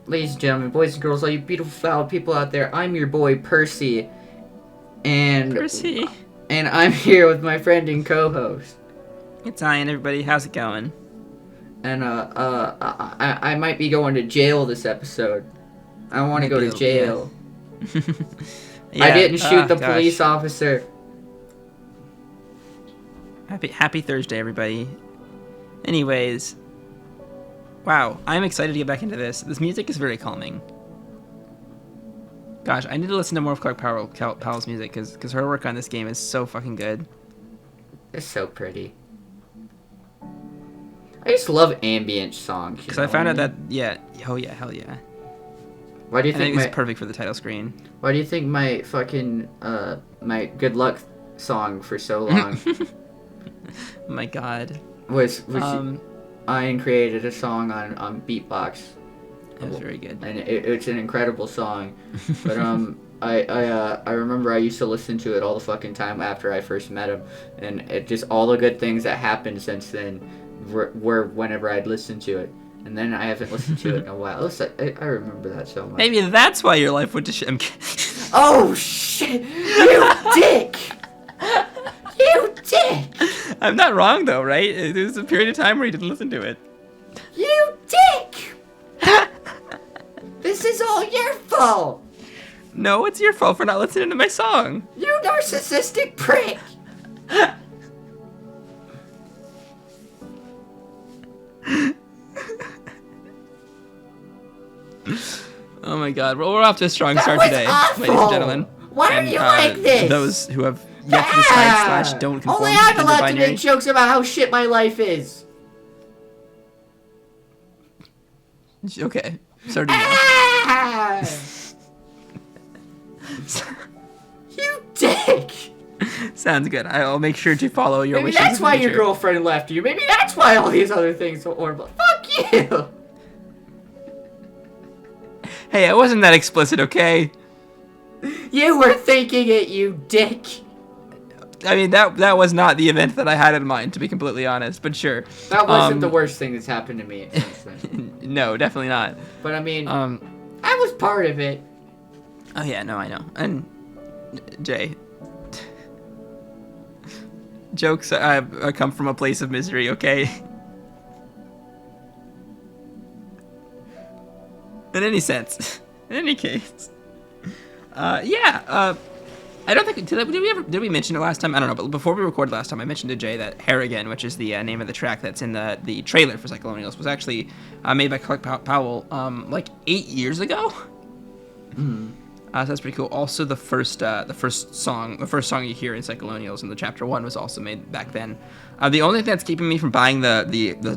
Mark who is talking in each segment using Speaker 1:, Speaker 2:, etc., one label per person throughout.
Speaker 1: Ladies and gentlemen, boys and girls, all you beautiful foul people out there, I'm your boy Percy, and
Speaker 2: Percy.
Speaker 1: and I'm here with my friend and co-host.
Speaker 2: It's Ian, everybody. How's it going?
Speaker 1: And I might be going to jail this episode. I want to go to jail.
Speaker 2: Yeah.
Speaker 1: I didn't shoot the police officer.
Speaker 2: Happy Thursday, everybody. Anyways, wow, I'm excited to get back into this. This music is very calming. Gosh, I need to listen to more of Clark Powell's music because her work on this game is so fucking good.
Speaker 1: It's so pretty. I just love ambient songs.
Speaker 2: Because I found out that hell yeah.
Speaker 1: Why do you think
Speaker 2: it's perfect for the title screen?
Speaker 1: Why do you think my fucking my good luck song for so long
Speaker 2: Oh my god.
Speaker 1: was Ian created a song on Beatbox.
Speaker 2: It was very good.
Speaker 1: And it's an incredible song. But I remember I used to listen to it all the fucking time after I first met him, and it just all the good things that happened since then were whenever I'd listen to it. And then I haven't listened to it in a while. I remember that so much.
Speaker 2: Maybe that's why your life went to shit.
Speaker 1: Oh shit! You dick! You dick!
Speaker 2: I'm not wrong though, right? There was a period of time where you didn't listen to it.
Speaker 1: You dick! This is all your fault!
Speaker 2: No, it's your fault for not listening to my song.
Speaker 1: You narcissistic prick!
Speaker 2: Oh my god, well, we're off to a strong start today,
Speaker 1: awful.
Speaker 2: ladies and gentlemen.
Speaker 1: Why are you like this?
Speaker 2: Those who have yet to decide / don't conform
Speaker 1: Only
Speaker 2: to
Speaker 1: I'm
Speaker 2: gender
Speaker 1: allowed to
Speaker 2: binary.
Speaker 1: make jokes about how shit my life is.
Speaker 2: Okay, starting now.
Speaker 1: Ah! You dick!
Speaker 2: Sounds good. I'll make sure to follow your
Speaker 1: Maybe
Speaker 2: wishes.
Speaker 1: that's
Speaker 2: in
Speaker 1: why
Speaker 2: the
Speaker 1: your
Speaker 2: future.
Speaker 1: girlfriend left you. Maybe that's why all these other things are horrible. Fuck you!
Speaker 2: Hey, I wasn't that explicit, okay?
Speaker 1: You were thinking it, you dick.
Speaker 2: I mean, that was not the event that I had in mind, to be completely honest, but sure.
Speaker 1: That wasn't the worst thing that's happened to me since then.
Speaker 2: No, definitely not.
Speaker 1: But I mean, I was part of it.
Speaker 2: Oh yeah, no, I know. And Jay, jokes come from a place of misery, okay? In any sense, in any case, I don't think did we mention it last time? I don't know, but before we recorded last time, I mentioned to Jay that Harrigan, which is the name of the track that's in the trailer for Psycholonials, was actually made by Clark Powell like 8 years ago. So that's pretty cool. Also, the first song you hear in Psycholonials in the chapter 1 was also made back then. The only thing that's keeping me from buying the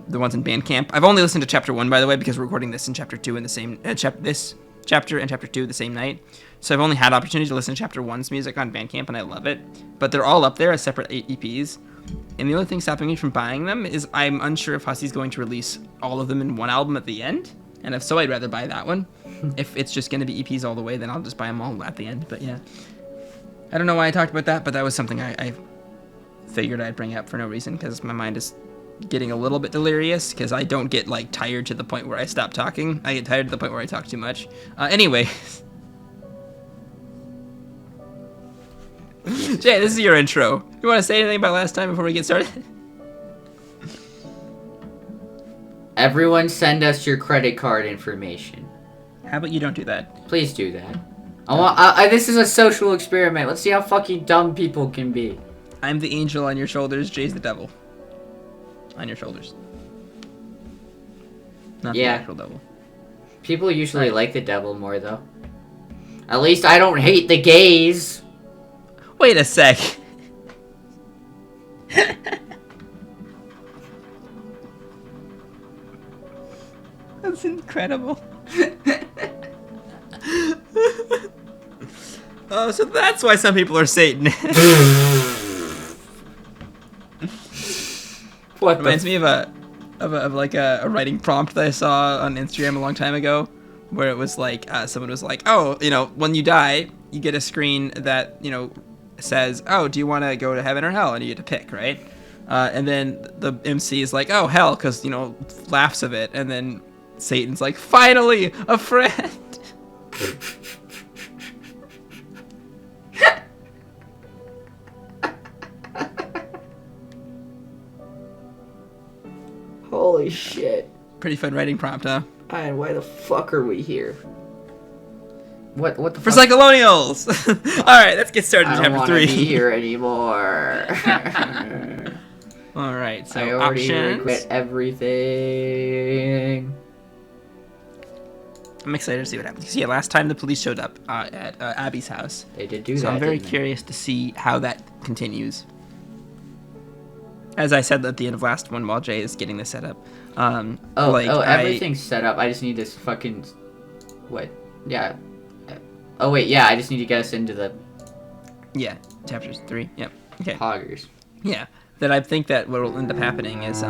Speaker 2: ones in Bandcamp, I've only listened to chapter 1, by the way, because we're recording this in chapter 2 in the same this chapter and chapter 2 the same night. So I've only had opportunity to listen to chapter 1's music on Bandcamp, and I love it. But they're all up there as separate EPs. And the only thing stopping me from buying them is I'm unsure if Hussie's going to release all of them in one album at the end. And if so, I'd rather buy that one. If it's just going to be EPs all the way, then I'll just buy them all at the end. But yeah, I don't know why I talked about that, but that was something I figured I'd bring up for no reason, because my mind is getting a little bit delirious, because I don't get like tired to the point where I stop talking. I get tired to the point where I talk too much. Anyway. Jay, this is your intro. You want to say anything about last time before we get started?
Speaker 1: Everyone send us your credit card information.
Speaker 2: How about you don't do that?
Speaker 1: Please do that. This is a social experiment. Let's see how fucking dumb people can be.
Speaker 2: I'm the angel on your shoulders. Jay's the devil. On your shoulders. Not the actual devil.
Speaker 1: People usually like the devil more, though. At least I don't hate the gays.
Speaker 2: Wait a sec. That's incredible. Oh, so that's why some people are Satanists.
Speaker 1: What
Speaker 2: Reminds me of a writing prompt that I saw on Instagram a long time ago, where it was like someone was like, oh, when you die, you get a screen that says, oh, do you want to go to heaven or hell, and you get to pick, right? And then the MC is like, oh, hell, because laughs of it, and then Satan's like, finally, a friend.
Speaker 1: Holy shit.
Speaker 2: Pretty fun writing prompt, huh?
Speaker 1: And why the fuck are we here? What the
Speaker 2: For
Speaker 1: fuck?
Speaker 2: Psycholonials! Alright, let's get started in
Speaker 1: I don't
Speaker 2: chapter
Speaker 1: want
Speaker 2: 3.
Speaker 1: to be here anymore.
Speaker 2: Alright, so
Speaker 1: I already
Speaker 2: options.
Speaker 1: regret everything.
Speaker 2: I'm excited to see what happens. 'Cause, yeah, last time the police showed up at Abby's house.
Speaker 1: They did do that.
Speaker 2: So I'm very
Speaker 1: didn't they?
Speaker 2: curious to see how that continues. As I said at the end of last one, while Jay is getting this set up.
Speaker 1: Everything's set up. I just need this fucking... What? Yeah. Oh, wait, yeah, I just need to get us into the...
Speaker 2: Yeah, chapter 3. Yep. Okay.
Speaker 1: Poggers.
Speaker 2: Yeah. That I think that what will end up happening is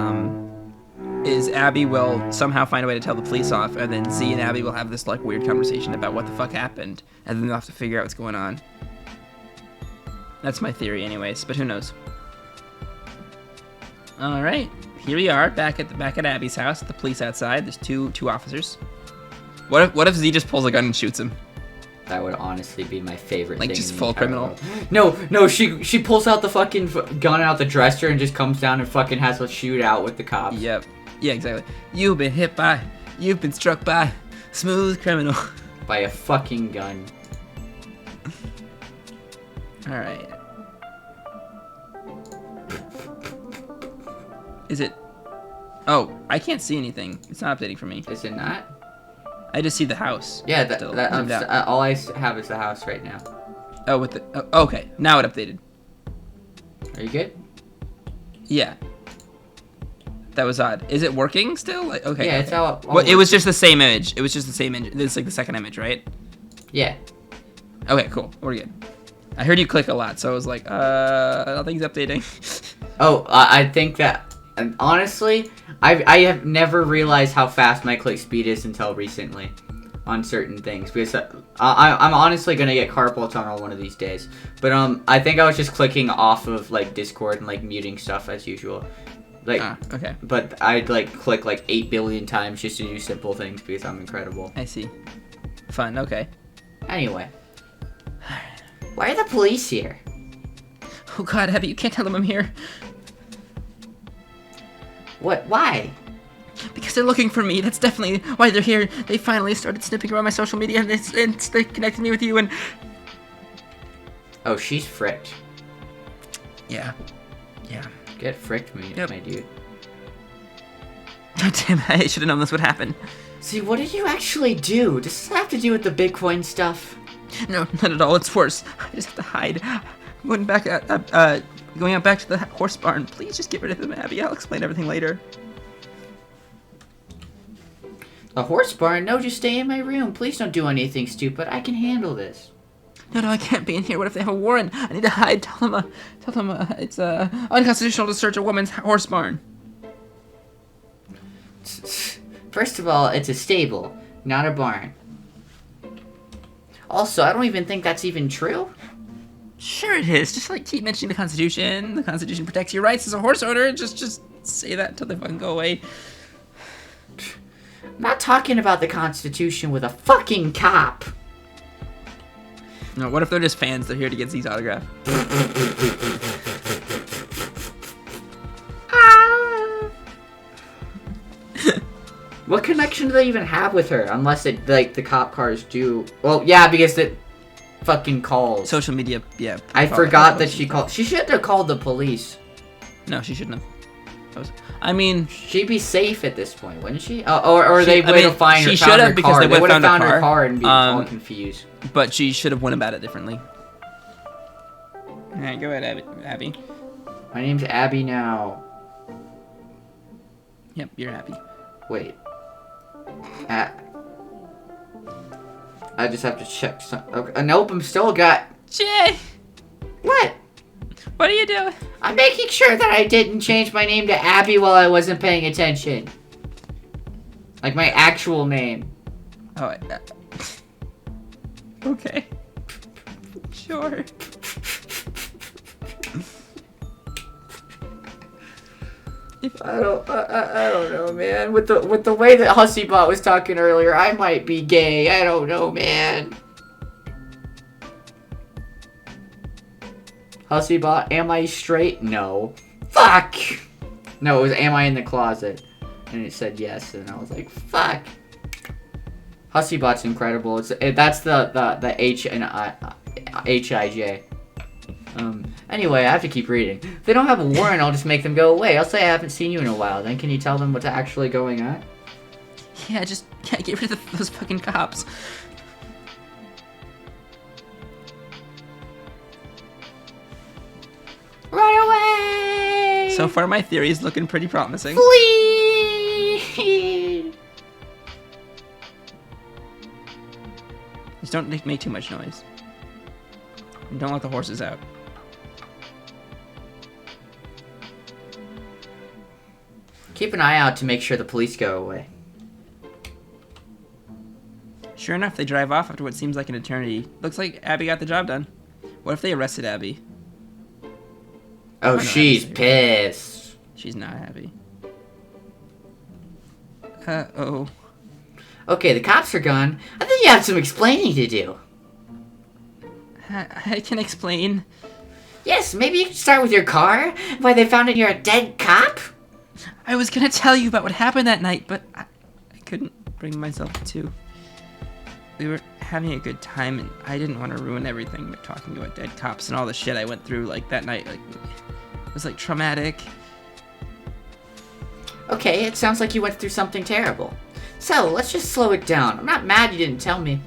Speaker 2: Abby will somehow find a way to tell the police off, and then Z and Abby will have this like weird conversation about what the fuck happened, and then they'll have to figure out what's going on. That's my theory, anyways. But who knows? All right, here we are back at Abby's house. The police outside. There's two officers. What if Z just pulls a gun and shoots him?
Speaker 1: That would honestly be my favorite
Speaker 2: Like
Speaker 1: thing.
Speaker 2: just
Speaker 1: in the
Speaker 2: full
Speaker 1: entire
Speaker 2: criminal.
Speaker 1: world. No, she pulls out the fucking gun out the dresser and just comes down and fucking has a shootout with the cops.
Speaker 2: Yep. Yeah, exactly. You've been struck by smooth criminal.
Speaker 1: By a fucking gun.
Speaker 2: All right. Is it? Oh, I can't see anything. It's not updating for me.
Speaker 1: Is it not?
Speaker 2: I just see the house.
Speaker 1: Yeah,
Speaker 2: still zoomed out.
Speaker 1: all I have is the house right now.
Speaker 2: Oh, with the. Oh, okay, now it updated.
Speaker 1: Are you good?
Speaker 2: Yeah. That was odd. Is it working still? Like, okay.
Speaker 1: Yeah,
Speaker 2: okay.
Speaker 1: it's all
Speaker 2: Well, it was just the same image. It was just the same image. This is like the second image, right?
Speaker 1: Yeah.
Speaker 2: Okay, cool. We're good. I heard you click a lot, so I was like, nothing's updating.
Speaker 1: Oh, I think that... Honestly, I have never realized how fast my click speed is until recently on certain things, because I'm honestly gonna get carpal tunnel one of these days. But I think I was just clicking off of like Discord and like muting stuff as usual. Like,
Speaker 2: okay.
Speaker 1: But I'd like click like 8 billion times just to do simple things because I'm incredible.
Speaker 2: I see. Fun. Okay.
Speaker 1: Anyway, why are the police here?
Speaker 2: Oh God, Abby, you can't tell them I'm here.
Speaker 1: What? Why?
Speaker 2: Because they're looking for me. That's definitely why they're here. They finally started snipping around my social media, and they connected me with you, and...
Speaker 1: Oh, she's fricked.
Speaker 2: Yeah.
Speaker 1: Get fricked, my dude.
Speaker 2: Oh, damn it. I should have known this would happen.
Speaker 1: See, what did you actually do? Does this have to do with the Bitcoin stuff?
Speaker 2: No, not at all. It's worse. I just have to hide. Going back, going out back to the horse barn. Please just get rid of them, Abby. I'll explain everything later.
Speaker 1: A horse barn? No, just stay in my room. Please don't do anything stupid. I can handle this.
Speaker 2: No, I can't be in here. What if they have a warrant? I need to hide. Tell them it's unconstitutional to search a woman's horse barn.
Speaker 1: First of all, it's a stable, not a barn. Also, I don't even think that's even true.
Speaker 2: Sure it is. Just like keep mentioning the Constitution. The Constitution protects your rights as a horse owner. Just say that until they fucking go away.
Speaker 1: I'm not talking about the Constitution with a fucking cop.
Speaker 2: No, what if they're just fans? They're here to get Z's autograph.
Speaker 1: What connection do they even have with her? Unless it, like, the cop cars do... Well, yeah, because it fucking calls.
Speaker 2: Social media, yeah.
Speaker 1: I forgot that she called... She should have called the police.
Speaker 2: No, she shouldn't have. I mean...
Speaker 1: She'd be safe at this point, wouldn't she? Or they would have found her car.
Speaker 2: She should have, because they would have found
Speaker 1: her car and be all confused.
Speaker 2: But she should have went about it differently. Alright, go ahead, Abby.
Speaker 1: My name's Abby now.
Speaker 2: Yep, you're happy.
Speaker 1: Wait. I just have to check some... Okay. Nope, I'm still got...
Speaker 2: Jay!
Speaker 1: What?
Speaker 2: What are you doing?
Speaker 1: I'm making sure that I didn't change my name to Abby while I wasn't paying attention. Like my actual name.
Speaker 2: Oh, okay.
Speaker 1: I don't know, man. With the way that HussieBot was talking earlier, I might be gay. I don't know, man. HussieBot, am I straight? No. Fuck! No, it was, am I in the closet? And it said yes, and I was like, fuck. HussieBot's incredible. That's the H and H-I-J. Anyway, I have to keep reading. If they don't have a warrant, I'll just make them go away. I'll say I haven't seen you in a while. Then can you tell them what's actually going on?
Speaker 2: Yeah, just get rid of those fucking cops.
Speaker 1: Run away!
Speaker 2: So far, my theory is looking pretty promising.
Speaker 1: Flee!
Speaker 2: Just don't make too much noise. And don't let the horses out.
Speaker 1: Keep an eye out to make sure the police go away.
Speaker 2: Sure enough, they drive off after what seems like an eternity. Looks like Abby got the job done. What if they arrested Abby?
Speaker 1: Oh, she's pissed.
Speaker 2: She's not happy. Uh-oh.
Speaker 1: Okay, the cops are gone. I think you have some explaining to do.
Speaker 2: I can explain.
Speaker 1: Yes, maybe you can start with your car? Why they found you're a dead cop?
Speaker 2: I was gonna tell you about what happened that night, but I couldn't bring myself to. We were having a good time, and I didn't want to ruin everything by talking about dead cops and all the shit I went through, like, that night. Like, it was, like, traumatic.
Speaker 1: Okay, it sounds like you went through something terrible. So, let's just slow it down. I'm not mad you didn't tell me.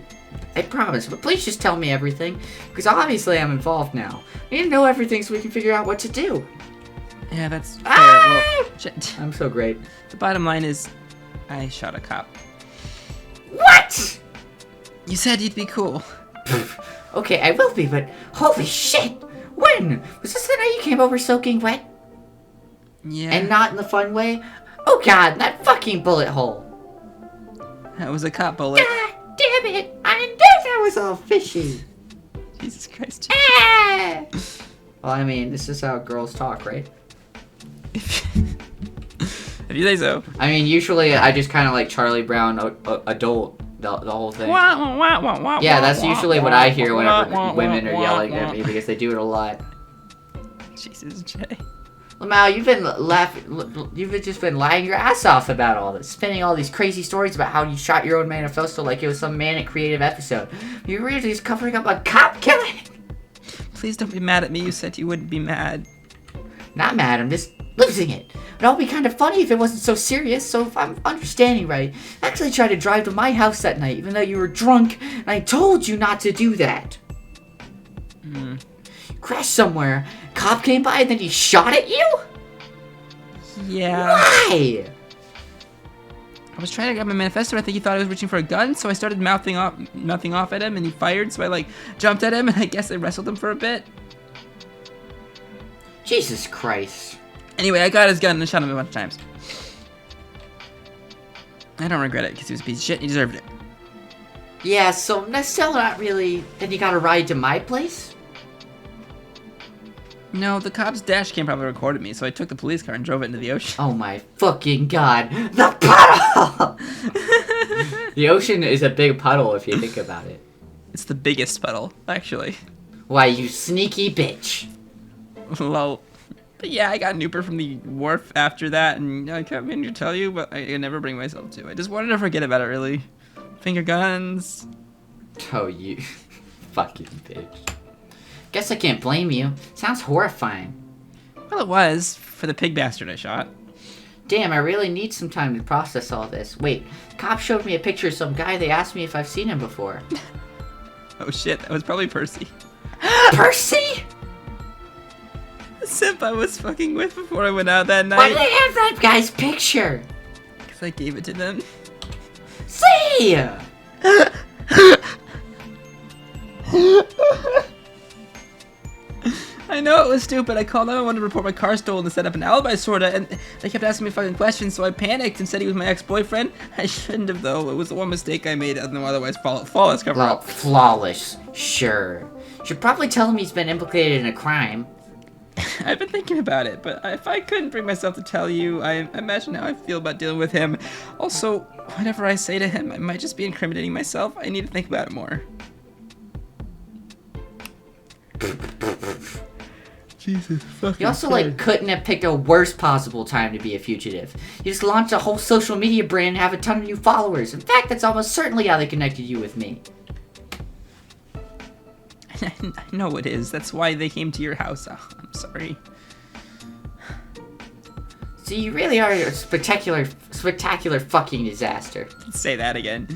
Speaker 1: I promise, but please just tell me everything, because obviously I'm involved now. We need to know everything so we can figure out what to do.
Speaker 2: Yeah, that's fair.
Speaker 1: Ah!
Speaker 2: Well, shit.
Speaker 1: I'm so great.
Speaker 2: The bottom line is, I shot a cop.
Speaker 1: What?
Speaker 2: You said you'd be cool.
Speaker 1: Okay, I will be, but holy shit! When? Was this the night you came over soaking wet?
Speaker 2: Yeah.
Speaker 1: And not in the fun way? Oh god, that fucking bullet hole.
Speaker 2: That was a cop bullet.
Speaker 1: God damn it! I knew that was all fishy.
Speaker 2: Jesus Christ.
Speaker 1: Ah! Well, I mean, this is how girls talk, right?
Speaker 2: If you say so.
Speaker 1: I mean, usually I just kind of like Charlie Brown adult, the whole thing. Yeah, that's usually what I hear whenever women are yelling at me because they do it a lot.
Speaker 2: Jesus, Jay.
Speaker 1: Lamau, you've been just been lying your ass off about all this, spinning all these crazy stories about how you shot your own manifesto like it was some manic creative episode. You're really just covering up a cop killing.
Speaker 2: Please don't be mad at me. You said you wouldn't be mad.
Speaker 1: Not mad, I'm just losing it. But it'll be kind of funny if it wasn't so serious, so if I'm understanding right, I actually tried to drive to my house that night, even though you were drunk, and I told you not to do that. You crashed somewhere, cop came by, and then he shot at you?
Speaker 2: Yeah.
Speaker 1: Why?
Speaker 2: I was trying to grab my manifesto. I think he thought I was reaching for a gun, so I started mouthing off at him, and he fired, so I, like, jumped at him, and I guess I wrestled him for a bit.
Speaker 1: Jesus Christ.
Speaker 2: Anyway, I got his gun and shot him a bunch of times. I don't regret it, because he was a piece of shit and he deserved it.
Speaker 1: Yeah, so that's still not really... Then you got a ride to my place?
Speaker 2: No, the cop's dash cam probably recorded me, so I took the police car and drove it into the ocean.
Speaker 1: Oh my fucking god. The puddle! The ocean is a big puddle if you think about it.
Speaker 2: It's the biggest puddle, actually.
Speaker 1: Why, you sneaky bitch.
Speaker 2: Lol. But yeah, I got an Uber from the wharf after that, and I kept meaning to tell you, but I never bring myself to. I just wanted to forget about it, really. Finger guns.
Speaker 1: Oh, you fucking bitch. Guess I can't blame you. Sounds horrifying.
Speaker 2: Well, it was, for the pig bastard I shot.
Speaker 1: Damn, I really need some time to process all this. Wait, cop showed me a picture of some guy. They asked me if I've seen him before.
Speaker 2: Oh shit, that was probably Percy.
Speaker 1: Percy?
Speaker 2: The simp I was fucking with before I went out that night.
Speaker 1: Why do they have that guy's picture?
Speaker 2: Because I gave it to them.
Speaker 1: See!
Speaker 2: I know it was stupid. I called them. I wanted to report my car stolen to set up an alibi, sorta, and they kept asking me fucking questions, so I panicked and said he was my ex-boyfriend. I shouldn't have, though. It was the one mistake I made, otherwise flawless cover
Speaker 1: Well,
Speaker 2: up.
Speaker 1: flawless, sure. Should probably tell him he's been implicated in a crime.
Speaker 2: I've been thinking about it, but if I couldn't bring myself to tell you, I imagine how I feel about dealing with him. Also, whatever I say to him, I might just be incriminating myself. I need to think about it more. Jesus fucking
Speaker 1: You also, like, couldn't have picked a worse possible time to be a fugitive. You just launched a whole social media brand and have a ton of new followers. In fact, that's almost certainly how they connected you with me.
Speaker 2: I know it is. That's why they came to your house. Oh, I'm sorry.
Speaker 1: See, you really are a spectacular fucking disaster.
Speaker 2: Say that again.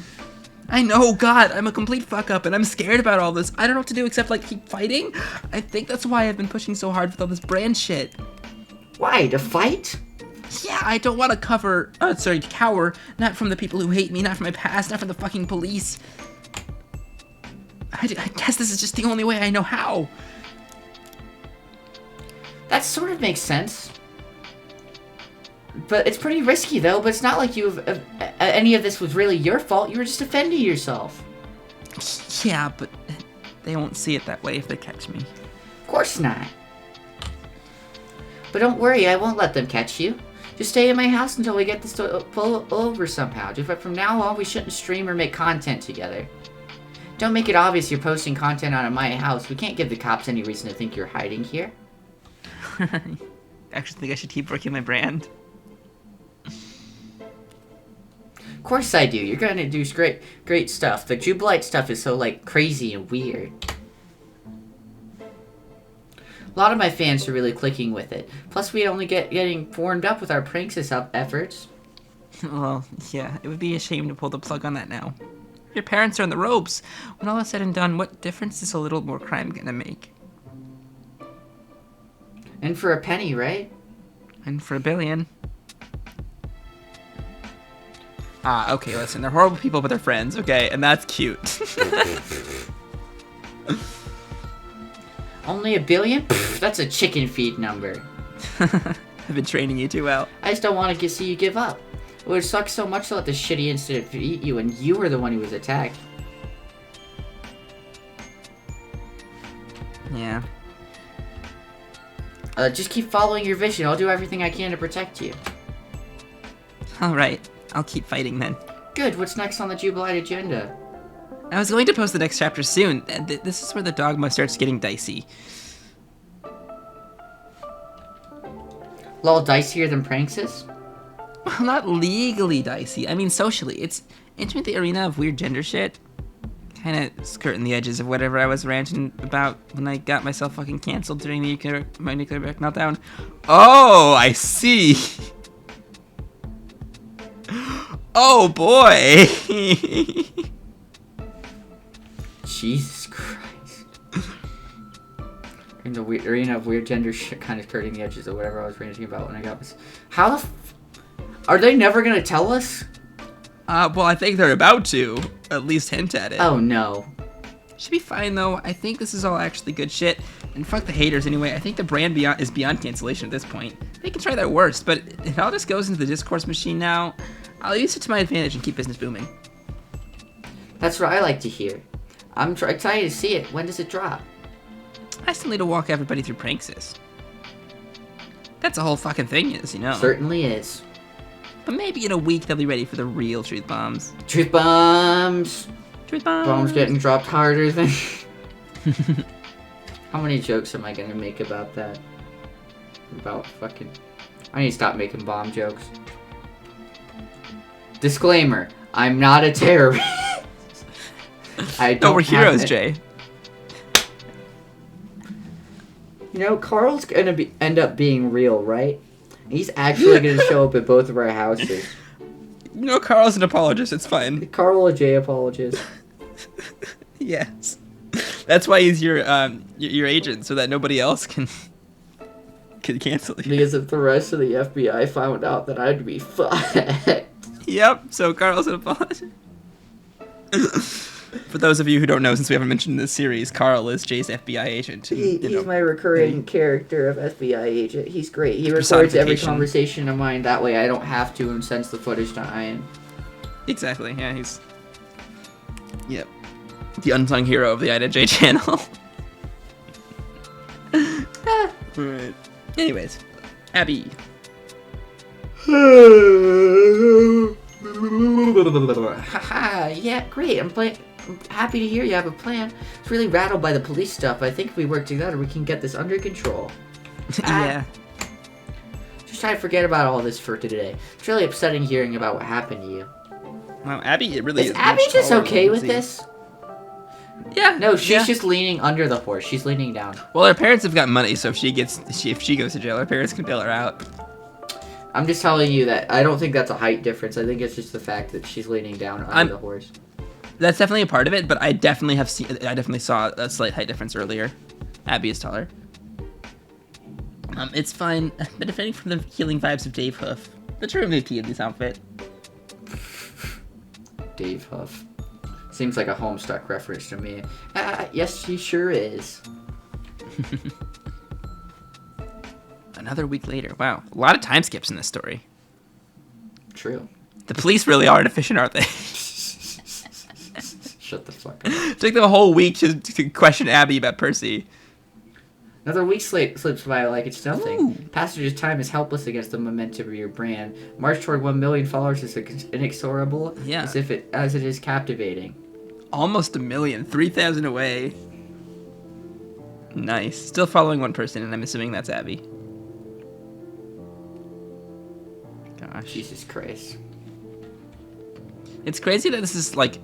Speaker 2: I know, God, I'm a complete fuck up, and I'm scared about all this. I don't know what to do except, like, keep fighting. I think that's why I've been pushing so hard with all this brand shit.
Speaker 1: Why, to fight?
Speaker 2: Yeah, I don't want to cower, not from the people who hate me, not from my past, not from the fucking police. I guess this is just the only way I know how.
Speaker 1: That sort of makes sense. But it's pretty risky, though. But it's not like any of this was really your fault. You were just defending yourself.
Speaker 2: Yeah, but they won't see it that way if they catch me.
Speaker 1: Of course not. But don't worry, I won't let them catch you. Just stay in my house until we get this to pull over somehow. But from now on, we shouldn't stream or make content together. Don't make it obvious you're posting content out of my house. We can't give the cops any reason to think you're hiding here.
Speaker 2: Actually think I should keep working my brand.
Speaker 1: Of course I do. You're gonna do great stuff. The Jubilite stuff is so, like, crazy and weird. A lot of my fans are really clicking with it. Plus, we only getting formed up with our Pranksis efforts.
Speaker 2: Well, yeah, it would be a shame to pull the plug on that now. Your parents are in the ropes. When all is said and done, what difference is a little more crime gonna make?
Speaker 1: And for a penny, right?
Speaker 2: And for $1 billion. Okay, listen, they're horrible people, but they're friends, okay? And that's cute.
Speaker 1: Only $1 billion? Pfft, that's a chicken feed number.
Speaker 2: I've been training you too well.
Speaker 1: I just don't want to see you give up. It would suck so much to let this shitty incident eat you, and you were the one who was attacked.
Speaker 2: Yeah.
Speaker 1: Just keep following your vision. I'll do everything I can to protect you.
Speaker 2: Alright, I'll keep fighting then.
Speaker 1: Good, what's next on the Jubilite agenda?
Speaker 2: I was going to post the next chapter soon. This is where the dogma starts getting dicey.
Speaker 1: A little dicier than Pranksis?
Speaker 2: Well, not legally dicey. I mean socially. It's entering the arena of weird gender shit. Kinda skirting the edges of whatever I was ranting about when I got myself fucking canceled during my nuclear meltdown. Oh, I see. Oh boy.
Speaker 1: Jesus Christ. In the arena of weird gender shit, kind of skirting the edges of whatever I was ranting about when I got this. How the are they never gonna tell us?
Speaker 2: Well, I think they're about to at least hint at it.
Speaker 1: Oh no.
Speaker 2: Should be fine though. I think this is all actually good shit. And fuck the haters anyway. I think the brand is beyond cancellation at this point. They can try their worst, but it all just goes into the discourse machine now. I'll use it to my advantage and keep business booming.
Speaker 1: That's what I like to hear. I'm excited to see it. When does it drop?
Speaker 2: I still need to walk everybody through Pranksis. That's a whole fucking thing, is, you know.
Speaker 1: Certainly is.
Speaker 2: But maybe in a week they'll be ready for the real truth bombs.
Speaker 1: Truth bombs!
Speaker 2: Truth bombs!
Speaker 1: Bombs getting dropped harder than... How many jokes am I gonna make about that? About fucking... I need to stop making bomb jokes. Disclaimer. I'm not a terrorist. I don't
Speaker 2: we're heroes, Jay.
Speaker 1: You know, Carl's gonna end up being real, right? He's actually gonna show up at both of our houses.
Speaker 2: You know, Carl's an apologist. It's fine.
Speaker 1: Carl a J apologist.
Speaker 2: Yes. That's why he's your agent, so that nobody else can cancel you.
Speaker 1: Because if the rest of the FBI found out, that I'd be fucked.
Speaker 2: Yep. So Carl's an apologist. For those of you who don't know, since we haven't mentioned this series, Carl is Jay's FBI agent.
Speaker 1: He's my recurring character of FBI agent. He's great. He records every conversation of mine. That way I don't have to and sends the footage to Ian.
Speaker 2: Exactly. Yeah, he's... Yep. The unsung hero of the Ida J channel. Right. Anyways, Abby.
Speaker 1: Haha, yeah, great. I'm happy to hear you have a plan. I was really rattled by the police stuff. I think if we work together, we can get this under control.
Speaker 2: Yeah.
Speaker 1: Just try to forget about all this for today. It's really upsetting hearing about what happened to you.
Speaker 2: Wow, Abby, it really is.
Speaker 1: Is Abby just okay with this?
Speaker 2: Yeah.
Speaker 1: No, she's just leaning under the horse. She's leaning down.
Speaker 2: Well, her parents have got money, so if she goes to jail, her parents can bail her out.
Speaker 1: I'm just telling you that I don't think that's a height difference. I think it's just the fact that she's leaning down under the horse.
Speaker 2: That's definitely a part of it, but I definitely saw a slight height difference earlier. Abby is taller. It's fine. Benefiting from the healing vibes of Dave Hoof. The true MVP of this outfit.
Speaker 1: Dave Hoof. Seems like a Homestuck reference to me. Yes, he sure is.
Speaker 2: Another week later. Wow. A lot of time skips in this story.
Speaker 1: True.
Speaker 2: The police really are inefficient, aren't they?
Speaker 1: Shut the fuck up.
Speaker 2: It took them a whole week to question Abby about Percy.
Speaker 1: Another week slips by like it's nothing.
Speaker 2: Ooh.
Speaker 1: Passage's time is helpless against the momentum of your brand. March toward 1 million followers is inexorable, as it is captivating.
Speaker 2: Almost 1 million, 3,000 away. Nice. Still following one person, and I'm assuming that's Abby. Gosh.
Speaker 1: Jesus Christ.
Speaker 2: It's crazy that this is like...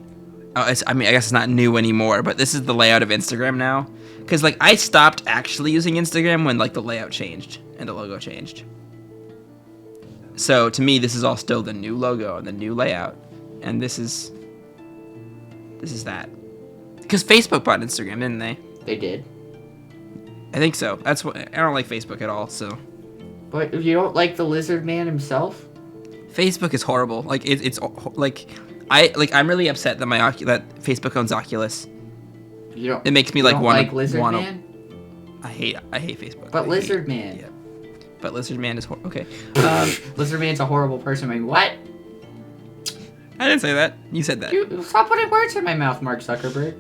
Speaker 2: I guess it's not new anymore, but this is the layout of Instagram now. Because, like, I stopped actually using Instagram when, like, the layout changed and the logo changed. So, to me, this is all still the new logo and the new layout. And this is that. Because Facebook bought Instagram, didn't they?
Speaker 1: They did.
Speaker 2: I think so. That's what... I don't like Facebook at all, so...
Speaker 1: But you don't like the lizard man himself?
Speaker 2: Facebook is horrible. Like, it's like... I'm really upset that that Facebook owns Oculus. It makes me like want to
Speaker 1: Lizard Man?
Speaker 2: I hate Facebook.
Speaker 1: But Lizard Man.
Speaker 2: Yeah. But Lizard Man is okay.
Speaker 1: Lizard Man's a horrible person. I mean, what?
Speaker 2: I didn't say that. You said that.
Speaker 1: Stop putting words in my mouth, Mark Zuckerberg.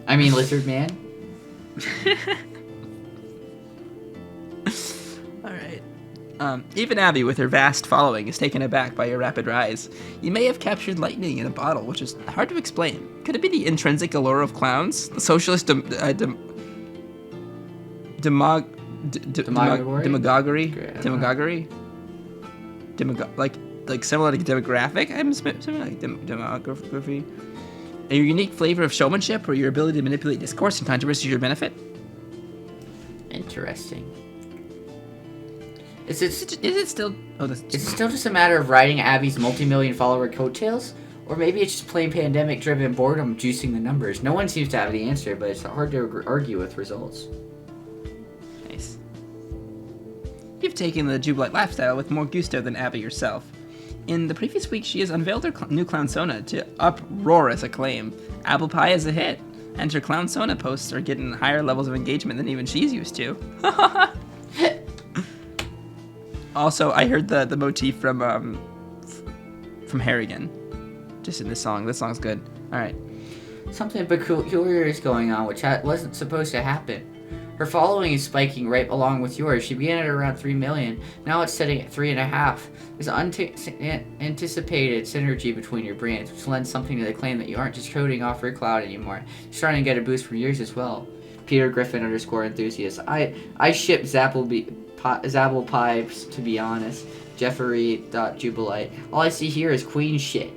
Speaker 1: I mean, Lizard Man.
Speaker 2: All right. Even Abby, with her vast following, is taken aback by your rapid rise. You may have captured lightning in a bottle, which is hard to explain. Could it be the intrinsic allure of clowns? The socialist demagoguery? Like similar to demographic? I'm assuming like demography. A unique flavor of showmanship or your ability to manipulate discourse and controversy to your benefit?
Speaker 1: Interesting.
Speaker 2: Is it still...
Speaker 1: Is it still just a matter of riding Abby's multi-million follower coattails? Or maybe it's just plain pandemic-driven boredom juicing the numbers. No one seems to have the answer, but it's hard to argue with results.
Speaker 2: Nice. You've taken the Jubilite lifestyle with more gusto than Abby yourself. In the previous week, she has unveiled her new Clownsona to uproarious acclaim. Apple Pie is a hit, and her Clownsona posts are getting higher levels of engagement than even she's used to. Also, I heard the motif from Harrigan, just in this song. This song's good. All right.
Speaker 1: Something peculiar is going on, which wasn't supposed to happen. Her following is spiking right along with yours. She began at around 3 million. Now it's sitting at 3.5. There's anticipated synergy between your brands, which lends something to the claim that you aren't just coding off your cloud anymore. You're starting to get a boost from yours as well. Peter Griffin _enthusiast. I ship Zabble Pipes, to be honest. Jeffrey.Jubilite. All I see here is queen shit.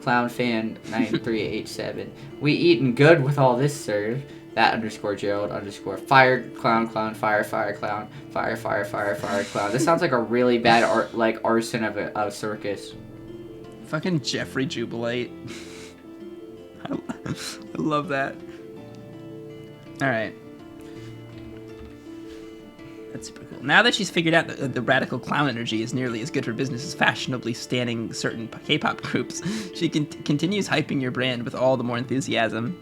Speaker 1: Clown fan 9387. We eatin' good with all this serve. That _Gerald _ fire clown fire clown fire clown. This sounds like a really bad arson of a circus.
Speaker 2: Fucking Jeffrey Jubilate. I love that. All right. That's super cool. Now that she's figured out that the radical clown energy is nearly as good for business as fashionably standing certain K-pop groups, she continues hyping your brand with all the more enthusiasm.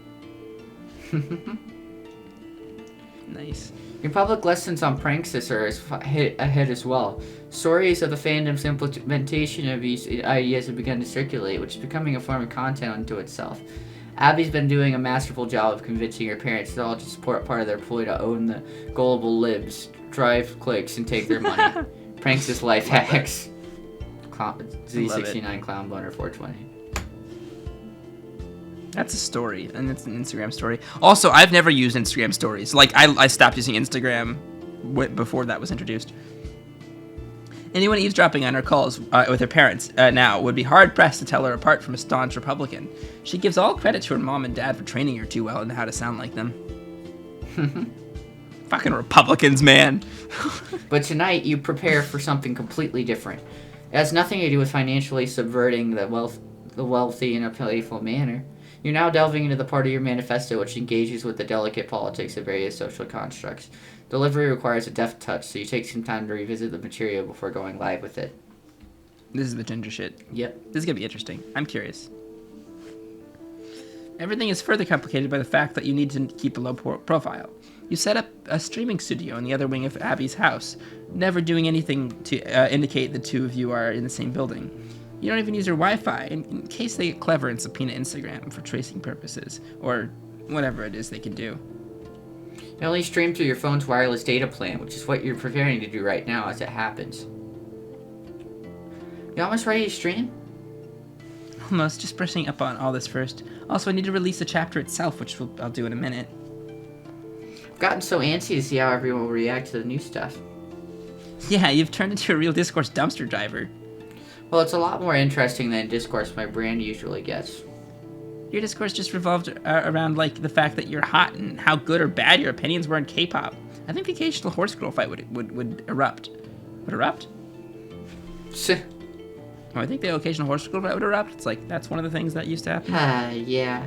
Speaker 2: Nice.
Speaker 1: Your public lessons on pranksters are ahead as well. Stories of the fandom's implementation of these ideas have begun to circulate, which is becoming a form of content unto itself. Abby's been doing a masterful job of convincing her parents to all just support part of their ploy to own the gullible libs, drive clicks, and take their money. Pranks' life hacks. Z69 Clown Boner 420.
Speaker 2: That's a story, and it's an Instagram story. Also, I've never used Instagram stories. Like, I stopped using Instagram before that was introduced. Anyone eavesdropping on her calls with her parents now would be hard-pressed to tell her apart from a staunch Republican. She gives all credit to her mom and dad for training her too well into how to sound like them. Fucking Republicans, man.
Speaker 1: But tonight, you prepare for something completely different. It has nothing to do with financially subverting the wealthy in a playful manner. You're now delving into the part of your manifesto which engages with the delicate politics of various social constructs. Delivery requires a deft touch, so you take some time to revisit the material before going live with it.
Speaker 2: This is the ginger shit.
Speaker 1: Yep.
Speaker 2: This is going to be interesting. I'm curious. Everything is further complicated by the fact that you need to keep a low profile. You set up a streaming studio in the other wing of Abby's house, never doing anything to indicate the two of you are in the same building. You don't even use her Wi-Fi in case they get clever and subpoena Instagram for tracing purposes, or whatever it is they can do.
Speaker 1: You only stream through your phone's wireless data plan, which is what you're preparing to do right now as it happens. You almost ready to stream?
Speaker 2: Almost. Just brushing up on all this first. Also, I need to release the chapter itself, which I'll do in a minute.
Speaker 1: I've gotten so antsy to see how everyone will react to the new stuff.
Speaker 2: Yeah, you've turned into a real discourse dumpster driver.
Speaker 1: Well, it's a lot more interesting than discourse my brand usually gets.
Speaker 2: Your discourse just revolved around, like, the fact that you're hot and how good or bad your opinions were in K-pop. I think the occasional horse girl fight would erupt. Would erupt? Oh, I think the occasional horse girl fight would erupt. It's like, that's one of the things that used to happen.
Speaker 1: Yeah.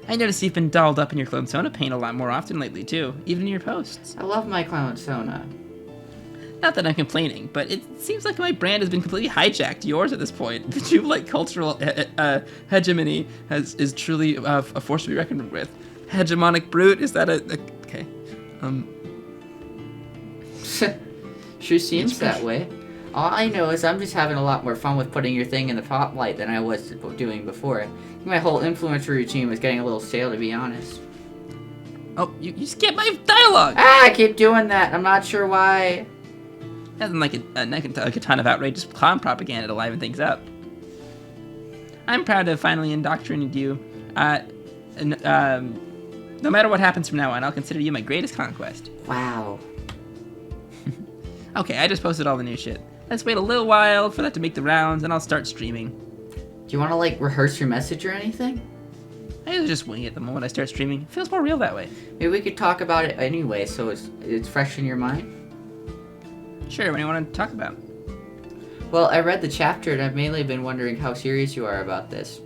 Speaker 2: I noticed you've been dolled up in your Clone Sona paint a lot more often lately, too. Even in your posts.
Speaker 1: I love my Clown Sona.
Speaker 2: Not that I'm complaining, but it seems like my brand has been completely hijacked. Yours at this point. The Jubilite cultural hegemony is truly a force to be reckoned with. Hegemonic brute? Is that okay?
Speaker 1: Sure seems that way. All I know is I'm just having a lot more fun with putting your thing in the spotlight than I was doing before. My whole influencer routine was getting a little stale, to be honest.
Speaker 2: Oh, you skipped my dialogue!
Speaker 1: I keep doing that. I'm not sure why.
Speaker 2: Nothing like a ton of outrageous clown propaganda to liven things up. I'm proud to have finally indoctrinated you. No matter what happens from now on, I'll consider you my greatest conquest.
Speaker 1: Wow.
Speaker 2: Okay, I just posted all the new shit. Let's wait a little while for that to make the rounds, and I'll start streaming.
Speaker 1: Do you want to, like, rehearse your message or anything?
Speaker 2: I usually just wing it the moment I start streaming. It feels more real that way.
Speaker 1: Maybe we could talk about it anyway, so it's fresh in your mind?
Speaker 2: Sure, what do you want to talk about?
Speaker 1: Well, I read the chapter, and I've mainly been wondering how serious you are about this.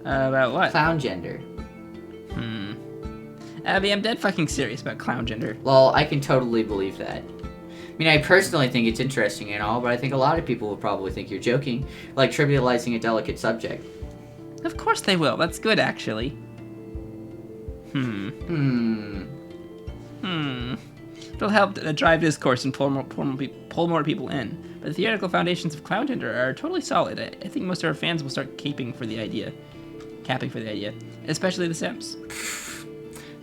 Speaker 2: About what?
Speaker 1: Clown gender.
Speaker 2: Abby, I'm dead fucking serious about clown gender.
Speaker 1: Well, I can totally believe that. I mean, I personally think it's interesting and all, but I think a lot of people will probably think you're joking, like trivializing a delicate subject.
Speaker 2: Of course they will. That's good, actually. It'll help drive discourse and pull more people in. But the theoretical foundations of clown gender are totally solid. I think most of our fans will start capping for the idea, especially the Sims.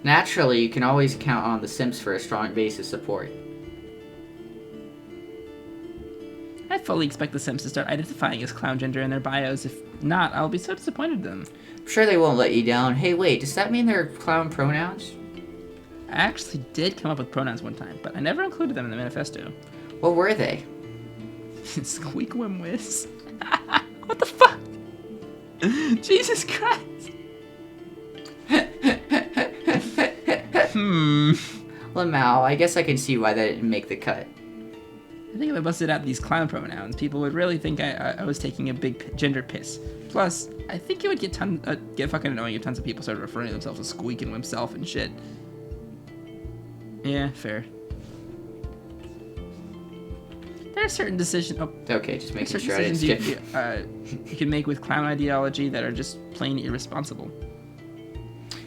Speaker 1: Naturally, you can always count on the Sims for a strong base of support.
Speaker 2: I fully expect the Sims to start identifying as clown gender in their bios. If not, I'll be so disappointed in them.
Speaker 1: I'm sure they won't let you down. Hey, wait, does that mean they're clown pronouns?
Speaker 2: I actually did come up with pronouns one time, but I never included them in the manifesto.
Speaker 1: What were they?
Speaker 2: Squeak whim whiz. What the fuck? Jesus Christ.
Speaker 1: Lamau, I guess I can see why that didn't make the cut.
Speaker 2: I think if I busted out these clown pronouns, people would really think I was taking a big gender piss. Plus, I think it would get fucking annoying if tons of people started referring to themselves as Squeak and himself and shit. Yeah, fair. There are certain decisions. Oh,
Speaker 1: okay, just making sure I didn't skip.
Speaker 2: You can make with clown ideology that are just plain irresponsible.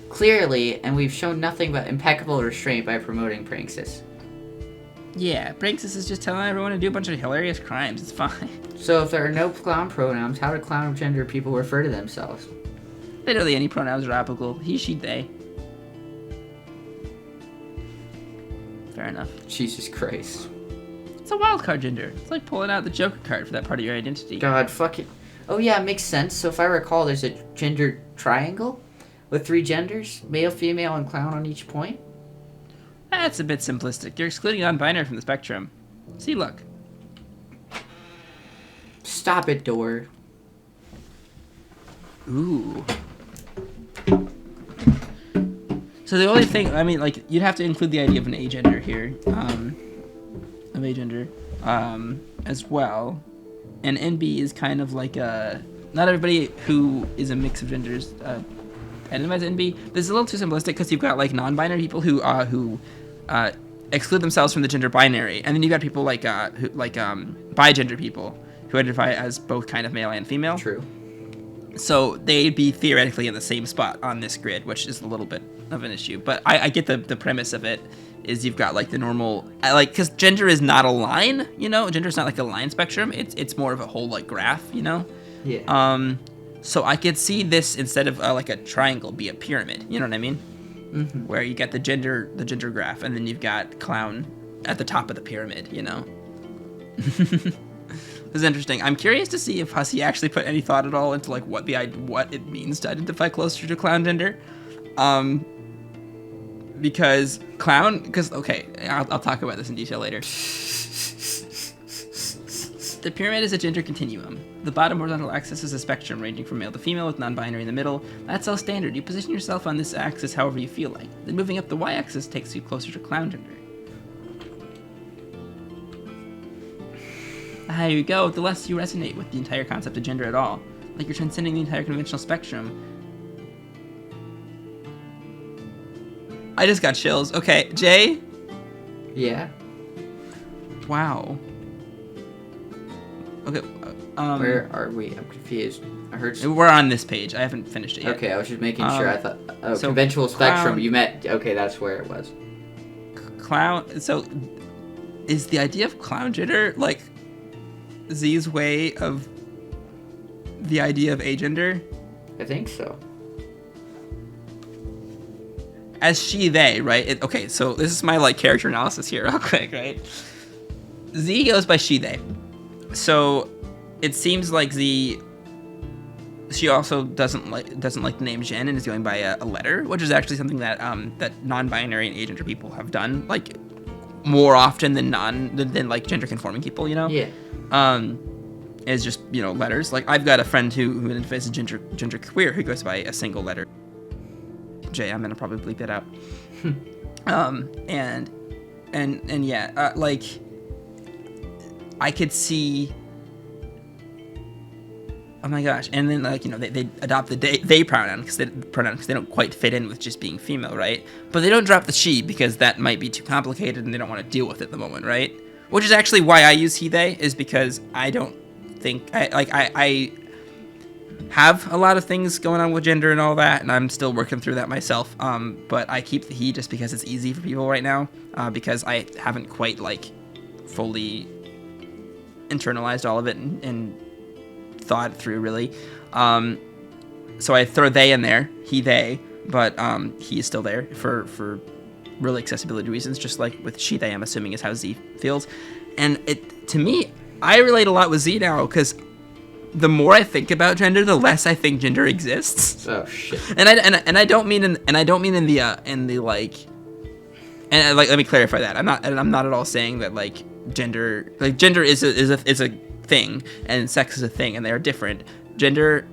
Speaker 1: Clearly, and we've shown nothing but impeccable restraint by promoting Pranksis.
Speaker 2: Yeah, Pranksis is just telling everyone to do a bunch of hilarious crimes. It's fine.
Speaker 1: So if there are no clown pronouns, how do clown gender people refer to themselves?
Speaker 2: Literally any pronouns are applicable. He, she, they. Fair enough.
Speaker 1: Jesus Christ.
Speaker 2: It's a wild card gender. It's like pulling out the Joker card for that part of your identity.
Speaker 1: God, fuck it. Oh yeah, it makes sense. So if I recall, there's a gender triangle with 3 genders, male, female, and clown on each point.
Speaker 2: That's a bit simplistic. You're excluding non-binary from the spectrum. See, look.
Speaker 1: Stop it, Door.
Speaker 2: Ooh. So the only thing, I mean, like, you'd have to include the idea of an agender here, of agender, as well. And NB is kind of like a, not everybody who is a mix of genders identifies NB. This is a little too simplistic because you've got like non-binary people who exclude themselves from the gender binary, and then you've got people like bigender people who identify as both kind of male and female.
Speaker 1: True.
Speaker 2: So they'd be theoretically in the same spot on this grid, which is a little bit of an issue. But I get the premise of it. Is you've got like the normal, because gender is not a line, Gender is not like a line spectrum. It's more of a whole like graph,
Speaker 1: Yeah.
Speaker 2: So I could see this instead of like a triangle be a pyramid. You know what I mean?
Speaker 1: Mm-hmm.
Speaker 2: Where you get the gender graph, and then you've got clown at the top of the pyramid. This is interesting. I'm curious to see if Hussie actually put any thought at all into like what it means to identify closer to clown gender. Because okay, I'll talk about this in detail later. The pyramid is a gender continuum. The bottom horizontal axis is a spectrum ranging from male to female with non-binary in the middle. That's all standard. You position yourself on this axis however you feel like. Then moving up the y-axis takes you closer to clown gender. There you go. The less you resonate with the entire concept of gender at all, like you're transcending the entire conventional spectrum. I just got chills. Okay, Jay?
Speaker 1: Yeah.
Speaker 2: Wow. Okay,
Speaker 1: where are we? I'm confused. I heard.
Speaker 2: We're on this page. I haven't finished it yet.
Speaker 1: Okay, I was just making sure. I thought. Oh,
Speaker 2: so
Speaker 1: conventional spectrum.
Speaker 2: clown,
Speaker 1: You meant. Okay, that's where it was.
Speaker 2: Clown. So, is the idea of clown gender like Z's way of the idea of agender?
Speaker 1: I think so.
Speaker 2: As she, they, right? Okay, so this is my like character analysis here, real quick, right? Z goes by she, they. So it seems like Z. She also doesn't like the name Jen and is going by a letter, which is actually something that that non-binary and agender people have done like more often than like gender conforming people,
Speaker 1: Yeah.
Speaker 2: Is just letters. Like I've got a friend who identifies as gender queer who goes by a single letter. Jay, I'm gonna probably bleep that out. And yeah, like I could see. Oh my gosh! And then like they adopt the they pronoun because they don't quite fit in with just being female, right? But they don't drop the she because that might be too complicated and they don't want to deal with it at the moment, right? Which is actually why I use he they, is because I don't think I have a lot of things going on with gender and all that, and I'm still working through that myself. But I keep the he just because it's easy for people right now, because I haven't quite like fully internalized all of it and thought through really. So I throw they in there, he they, but he is still there for really accessibility reasons, just like with she they, I'm assuming is how Z feels. And to me, I relate a lot with Z now because the more I think about gender, the less I think gender exists.
Speaker 1: Oh shit.
Speaker 2: And I don't mean in the like, and like let me clarify that. I'm not at all saying that like gender is a thing and sex is a thing and they are different. Gender,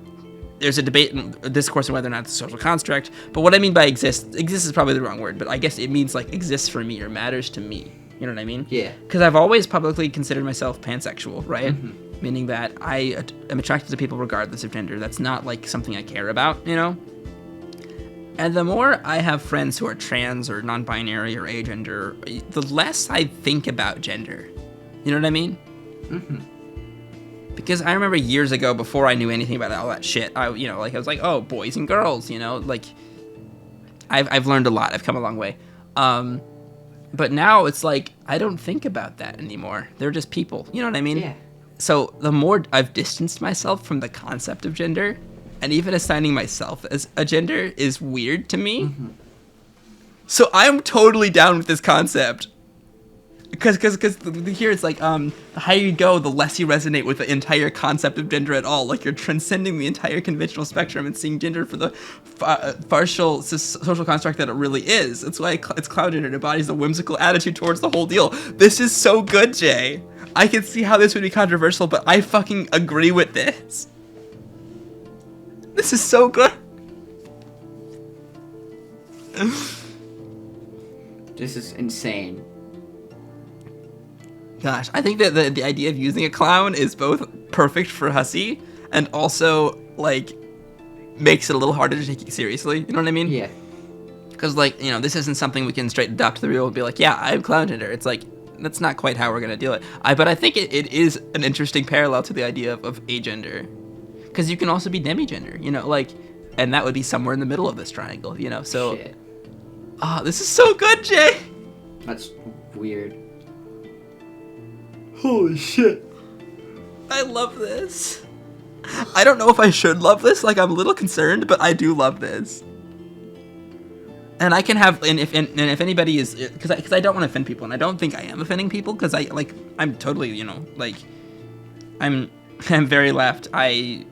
Speaker 2: there's a debate and discourse on whether or not it's a social construct. But what I mean by exist is probably the wrong word, but I guess it means like exists for me or matters to me. You know what I mean? Yeah. Because I've always publicly considered myself pansexual, right? Mm-hmm. Meaning that I am attracted to people regardless of gender. That's not like something I care about, And the more I have friends who are trans or non-binary or agender, the less I think about gender. You know what I mean? Mm-hmm. Because I remember years ago, before I knew anything about all that shit, I was like, oh, boys and girls, like I've learned a lot. I've come a long way. But now it's like I don't think about that anymore. They're just people. You know what I mean? Yeah. So the more I've distanced myself from the concept of gender, and even assigning myself as a gender is weird to me. So I'm totally down with this concept. Because here it's like, the higher you go, the less you resonate with the entire concept of gender at all. Like, you're transcending the entire conventional spectrum and seeing gender for the partial social construct that it really is. That's why it's clown gender. It embodies the whimsical attitude towards the whole deal. This is so good, Jay. I can see how this would be controversial, but I fucking agree with this. This is so good.
Speaker 1: This is insane.
Speaker 2: Gosh, I think that the idea of using a clown is both perfect for Hussie and also, like, makes it a little harder to take it seriously. You know what I mean?
Speaker 1: Yeah.
Speaker 2: Because, like, you know, this isn't something we can straight adopt to the real and be like, yeah, I'm clown gender. It's like, that's not quite how we're going to do it. But I think it is an interesting parallel to the idea of agender. Because you can also be demigender, you know, like, and that would be somewhere in the middle of this triangle, you know, so.
Speaker 1: Shit.
Speaker 2: This is so good, Jay.
Speaker 1: That's weird.
Speaker 2: Holy shit. I love this. I don't know if I should love this. Like, I'm a little concerned, but I do love this. And I can have, and if anybody is, because I don't want to offend people, and I don't think I am offending people, because I'm totally, you know, like, I'm very left. I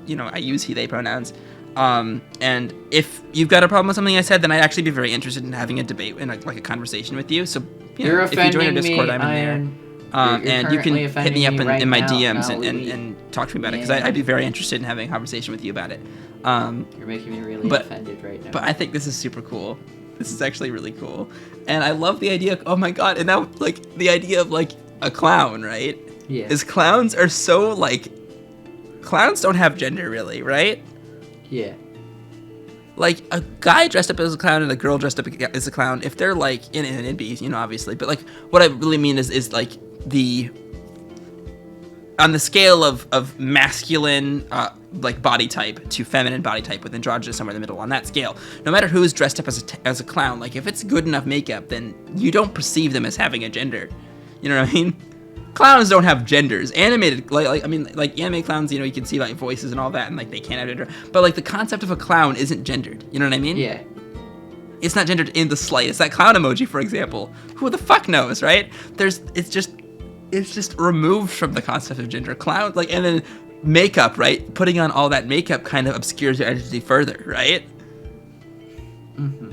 Speaker 2: use he, they pronouns. And if you've got a problem with something I said, then I'd actually be very interested in having a debate and a conversation with you. So,
Speaker 1: You're
Speaker 2: if you join our Discord,
Speaker 1: me,
Speaker 2: I'm in there.
Speaker 1: You're
Speaker 2: and you can hit me up in my
Speaker 1: now.
Speaker 2: DMs and talk to me about it, because I'd be very interested in having a conversation with you about it.
Speaker 1: You're making me really offended right now.
Speaker 2: But I think this is super cool. This is actually really cool. And I love the idea of, oh my god, and now, like, the idea of, like, a clown, right?
Speaker 1: Yeah.
Speaker 2: Is clowns are so, like, clowns don't have gender, really, right?
Speaker 1: Yeah.
Speaker 2: Like, a guy dressed up as a clown and a girl dressed up as a clown, if they're, like, and it'd be, you know, obviously, but, like, what I really mean is like, on the scale of masculine, like, body type to feminine body type, with androgynous somewhere in the middle, on that scale, no matter who's dressed up as a clown, like, if it's good enough makeup, then you don't perceive them as having a gender. You know what I mean? Clowns don't have genders. Animated, like anime clowns, you know, you can see, like, voices and all that, and, like, they can't have gender. But, like, the concept of a clown isn't gendered. You know what I mean?
Speaker 1: Yeah.
Speaker 2: It's not gendered in the slightest. That clown emoji, for example, who the fuck knows, right? It's just removed from the concept of gender. Clown, like, and then makeup, right? Putting on all that makeup kind of obscures your identity further, right?
Speaker 1: Mm-hmm.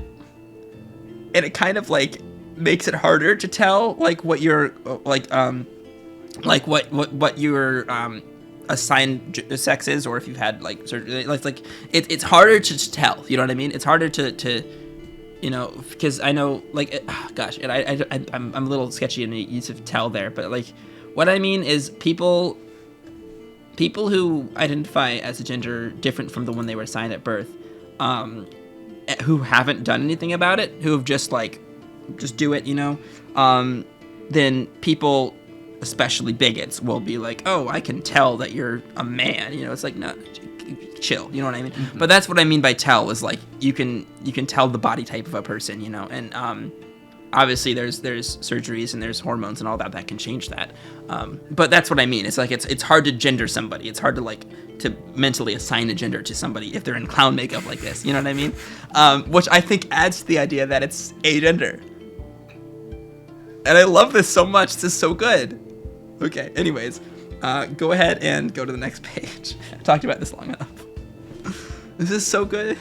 Speaker 2: And it kind of, like, makes it harder to tell, like, what you're, like what your assigned sex is, or if you've had, like, surgery. Like it's harder to tell. You know what I mean? It's harder to you know, because I know, like, gosh, and I'm a little sketchy in the use of tell there, but, like, what I mean is people who identify as a gender different from the one they were assigned at birth, who haven't done anything about it, who have just do it, you know, then people, especially bigots, will be like, oh, I can tell that you're a man, you know. It's like, no, chill, you know what I mean? Mm-hmm. But that's what I mean by tell, is, like, you can tell the body type of a person, you know, and obviously there's surgeries and there's hormones and all that can change that, but that's what I mean. It's like, it's hard to gender somebody. It's hard to, like, to mentally assign a gender to somebody if they're in clown makeup like this, you know what I mean? Which I think adds to the idea that it's agender. And I love this so much. This is so good. Okay, anyways, go ahead and go to the next page. I've talked about this long enough. This is so good.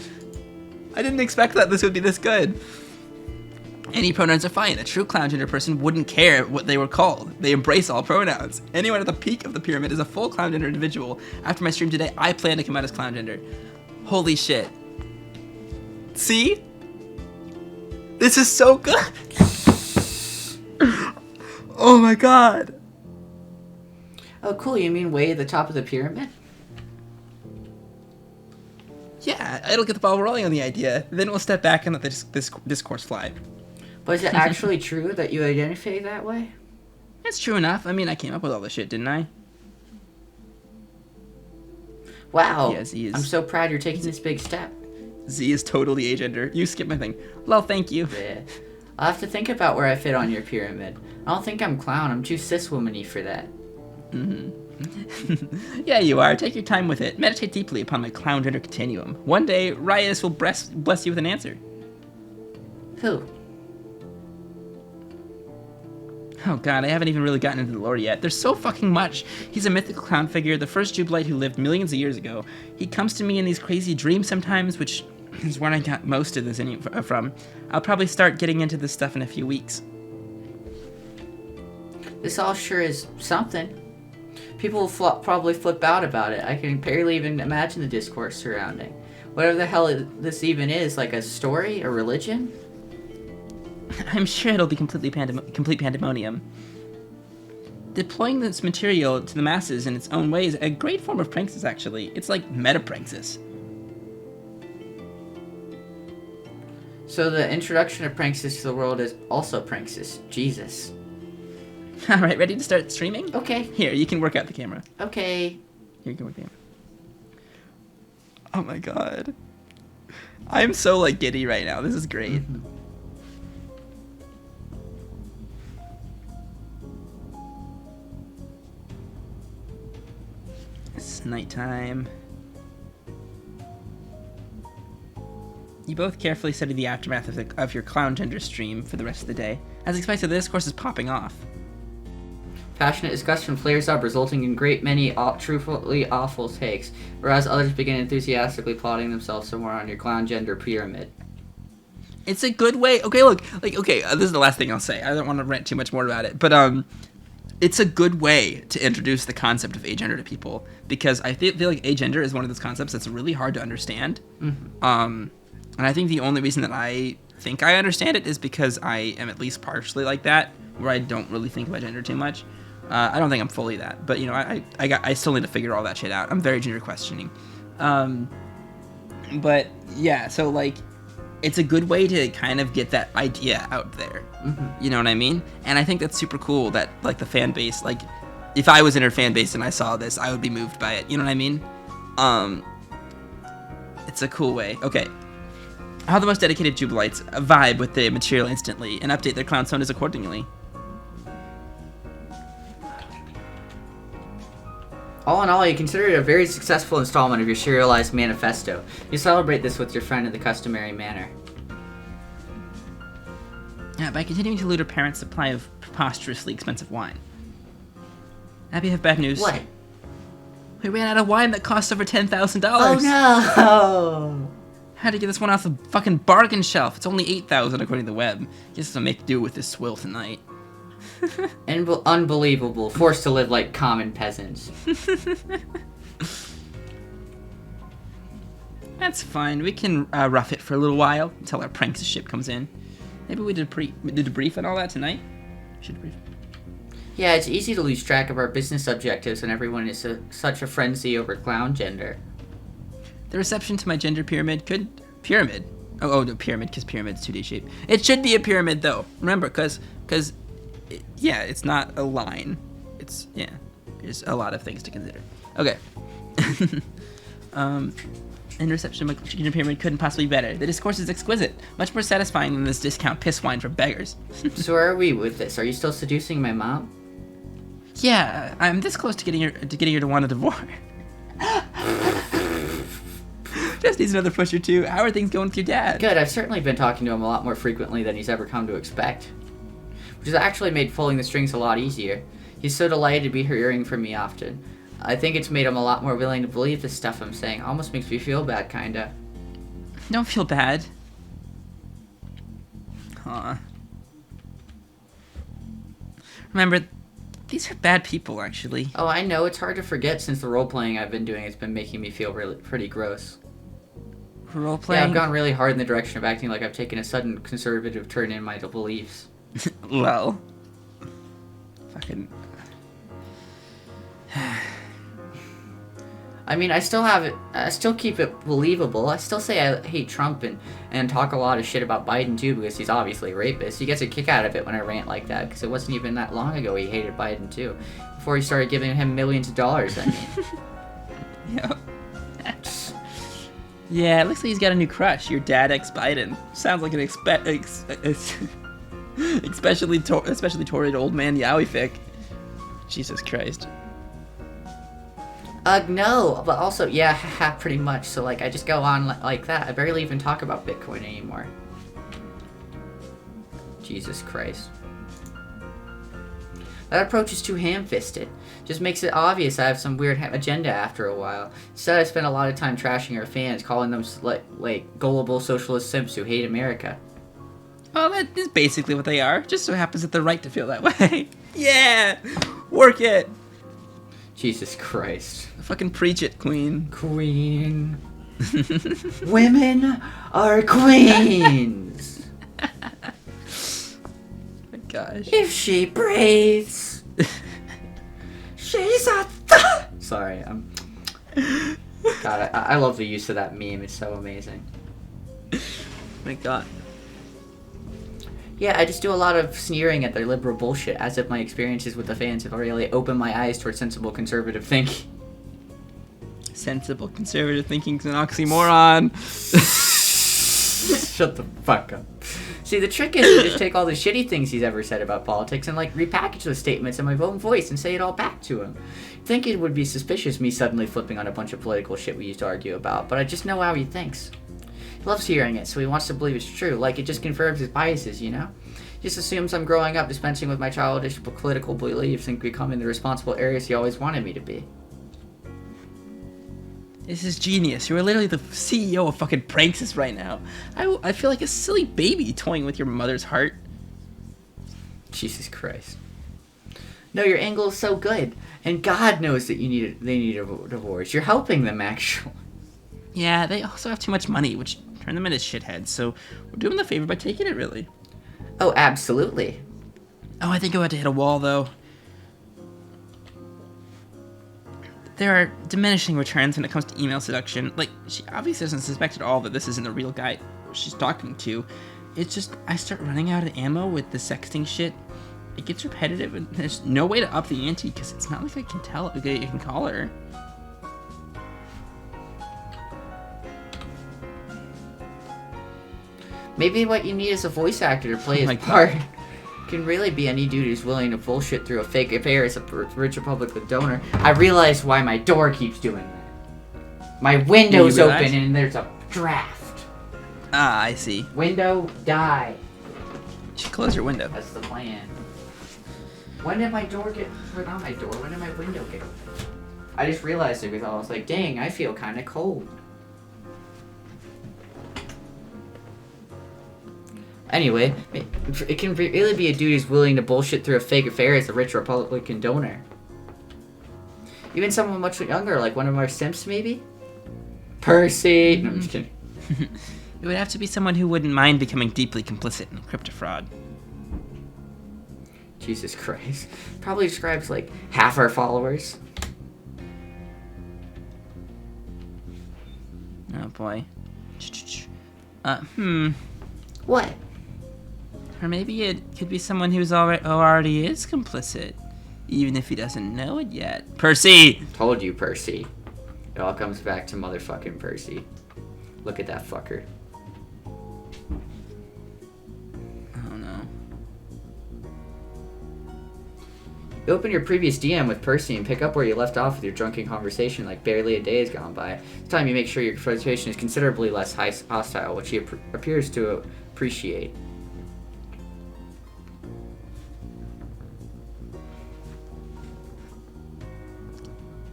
Speaker 2: I didn't expect that this would be this good. Any pronouns are fine. A true clown gender person wouldn't care what they were called. They embrace all pronouns. Anyone at the peak of the pyramid is a full clown gender individual. After my stream today, I plan to come out as clown gender. Holy shit. See? This is so good. Oh my god.
Speaker 1: Oh, cool. You mean way at the top of the pyramid?
Speaker 2: Yeah, it'll get the ball rolling on the idea. Then we'll step back and let this discourse fly.
Speaker 1: But is it actually true that you identify that way?
Speaker 2: It's true enough. I mean, I came up with all this shit, didn't I?
Speaker 1: Wow.
Speaker 2: Yeah, Z is...
Speaker 1: I'm so proud you're taking this big step.
Speaker 2: Z is totally agender. You skipped my thing. Well, thank you.
Speaker 1: Yeah. I'll have to think about where I fit on your pyramid. I don't think I'm clown. I'm too cis-womany for that.
Speaker 2: Mm-hmm. Yeah, you are. Take your time with it. Meditate deeply upon my clown gender continuum. One day, Riotous will bless you with an answer.
Speaker 1: Who?
Speaker 2: Oh god, I haven't even really gotten into the lore yet. There's so fucking much. He's a mythical clown figure, the first Jubilite who lived millions of years ago. He comes to me in these crazy dreams sometimes, which is where I got most of this from. I'll probably start getting into this stuff in a few weeks.
Speaker 1: This all sure is something. People will probably flip out about it. I can barely even imagine the discourse surrounding. Whatever the hell this even is, like a story, a religion?
Speaker 2: I'm sure it'll be complete pandemonium. Deploying this material to the masses in its own way is a great form of pranksis, actually. It's like meta-pranksis.
Speaker 1: So the introduction of pranksis to the world is also pranksis. Jesus.
Speaker 2: Alright, ready to start streaming?
Speaker 1: Okay.
Speaker 2: Here, you can work out the camera.
Speaker 1: Okay.
Speaker 2: Here, you can work the camera. Oh my god. I'm so, like, giddy right now. This is great.
Speaker 1: Mm-hmm.
Speaker 2: It's nighttime. You both carefully study the aftermath of your clown gender stream for the rest of the day. As expected, the discourse is popping off.
Speaker 1: Passionate discussion flares up, resulting in great many truthfully awful takes, whereas others begin enthusiastically plotting themselves somewhere on your clown gender pyramid.
Speaker 2: It's a good way. Okay, look, this is the last thing I'll say. I don't want to rant too much more about it, but it's a good way to introduce the concept of agender to people, because I feel like agender is one of those concepts that's really hard to understand.
Speaker 1: Mm-hmm.
Speaker 2: And I think the only reason that I think I understand it is because I am at least partially like that, where I don't really think about gender too much. I don't think I'm fully that, but you know, I still need to figure all that shit out. I'm very gender questioning. But yeah, so like, it's a good way to kind of get that idea out there.
Speaker 1: Mm-hmm.
Speaker 2: You know what I mean? And I think that's super cool that like the fan base, like if I was in her fan base and I saw this, I would be moved by it. You know what I mean? It's a cool way. Okay. How the most dedicated Jubilites vibe with the material instantly and update their clown personas accordingly.
Speaker 1: All in all, you consider it a very successful installment of your serialized manifesto. You celebrate this with your friend in the customary manner.
Speaker 2: Yeah, by continuing to loot her parents' supply of preposterously expensive wine. Happy to have bad news.
Speaker 1: What?
Speaker 2: We ran out of wine that cost over $10,000.
Speaker 1: Oh no!
Speaker 2: Had to get this one off the fucking bargain shelf. It's only $8,000 according to the web. Guess I'll make do with this swill tonight.
Speaker 1: Unbelievable. Forced to live like common peasants.
Speaker 2: That's fine. We can rough it for a little while until our pranks ship comes in. Maybe we did a brief and all that tonight. Should brief.
Speaker 1: Yeah, it's easy to lose track of our business objectives when everyone is such a frenzy over clown gender.
Speaker 2: The reception to my gender pyramid could... Pyramid? Oh, no, pyramid, because pyramid's 2D shape. It should be a pyramid, though. Remember, because yeah, it's not a line. It's, yeah, there's a lot of things to consider. Okay. And reception of my gender pyramid couldn't possibly be better. The discourse is exquisite. Much more satisfying than this discount piss wine from beggars.
Speaker 1: So where are we with this? Are you still seducing my mom?
Speaker 2: Yeah, I'm this close to getting her to want a divorce. Just needs another push or two. How are things going with your dad?
Speaker 1: Good, I've certainly been talking to him a lot more frequently than he's ever come to expect. Which has actually made pulling the strings a lot easier. He's so delighted to be hearing from me often. I think it's made him a lot more willing to believe the stuff I'm saying. Almost makes me feel bad, kinda.
Speaker 2: Don't feel bad. Huh. Remember, these are bad people, actually.
Speaker 1: Oh, I know. It's hard to forget since the role-playing I've been doing has been making me feel really pretty gross.
Speaker 2: Role-playing?
Speaker 1: Yeah, I've gone really hard in the direction of acting like I've taken a sudden conservative turn in my beliefs.
Speaker 2: Well. Fucking...
Speaker 1: I mean, I still keep it believable. I still say I hate Trump and talk a lot of shit about Biden too because he's obviously a rapist. He gets a kick out of it when I rant like that because it wasn't even that long ago he hated Biden too. Before he started giving him millions of dollars, I mean.
Speaker 2: Yep. Yeah, it looks like he's got a new crush. Your dad ex-Biden. Sounds like an especially torrid old man Yowie fic. Jesus Christ.
Speaker 1: No, but also, yeah, haha, pretty much. So, like, I just go on like that. I barely even talk about Bitcoin anymore. Jesus Christ. That approach is too ham-fisted. Just makes it obvious I have some weird agenda after a while. Instead, I spend a lot of time trashing our fans, calling them, like gullible socialist simps who hate America.
Speaker 2: Well, that is basically what they are. Just so happens that they're right to feel that way. Yeah! Work it!
Speaker 1: Jesus Christ.
Speaker 2: Fucking preach it, queen.
Speaker 1: Queen. Women are queens.
Speaker 2: My gosh.
Speaker 1: If she breathes, she's a Sorry, God, I love the use of that meme. It's so amazing.
Speaker 2: My God.
Speaker 1: Yeah, I just do a lot of sneering at their liberal bullshit, as if my experiences with the fans have really opened my eyes towards sensible conservative thinking.
Speaker 2: Sensible conservative thinking's an oxymoron.
Speaker 1: Shut the fuck up. See, the trick is to just take all the shitty things he's ever said about politics and, like, repackage those statements in my own voice and say it all back to him. I think it would be suspicious me suddenly flipping on a bunch of political shit we used to argue about, but I just know how he thinks. He loves hearing it, so he wants to believe it's true. Like, it just confirms his biases, you know? He just assumes I'm growing up dispensing with my childish political beliefs and becoming the responsible Aries he always wanted me to be.
Speaker 2: This is genius. You are literally the CEO of fucking Pranksis right now. I feel like a silly baby toying with your mother's heart.
Speaker 1: Jesus Christ. No, your angle is so good. And God knows that they need a divorce. You're helping them, actually.
Speaker 2: Yeah, they also have too much money, which turn them into shitheads, so we're doing them a favor by taking it, really.
Speaker 1: Oh, absolutely.
Speaker 2: Oh, I think I'm about to hit a wall, though. There are diminishing returns when it comes to email seduction. Like, she obviously doesn't suspect at all that this isn't the real guy she's talking to. It's just, I start running out of ammo with the sexting shit. It gets repetitive, and there's no way to up the ante, because it's not like I can tell if you can call her.
Speaker 1: Maybe what you need is a voice actor to play his part. Can really be any dude who's willing to bullshit through a fake affair as a rich Republican donor. I realize why my door keeps doing that. My window's open and there's a draft.
Speaker 2: Ah, I see.
Speaker 1: Window, die.
Speaker 2: You should close your window.
Speaker 1: That's the plan. When did my door get... Not my door. When did my window get open? I just realized it because I was like, dang, I feel kind of cold. Anyway, it can really be a dude who's willing to bullshit through a fake affair as a rich Republican donor. Even someone much younger, like one of our simps, maybe? Percy! No, I'm just kidding.
Speaker 2: It would have to be someone who wouldn't mind becoming deeply complicit in CRYPTOFRAUD.
Speaker 1: Jesus Christ. Probably describes, like, half our followers.
Speaker 2: Oh, boy.
Speaker 1: What?
Speaker 2: Or maybe it could be someone who's already is complicit, even if he doesn't know it yet. Percy!
Speaker 1: Told you, Percy. It all comes back to motherfucking Percy. Look at that fucker.
Speaker 2: Oh no.
Speaker 1: You open your previous DM with Percy and pick up where you left off with your drunken conversation like barely a day has gone by. This time you make sure your flirtation is considerably less hostile, which he appears to appreciate.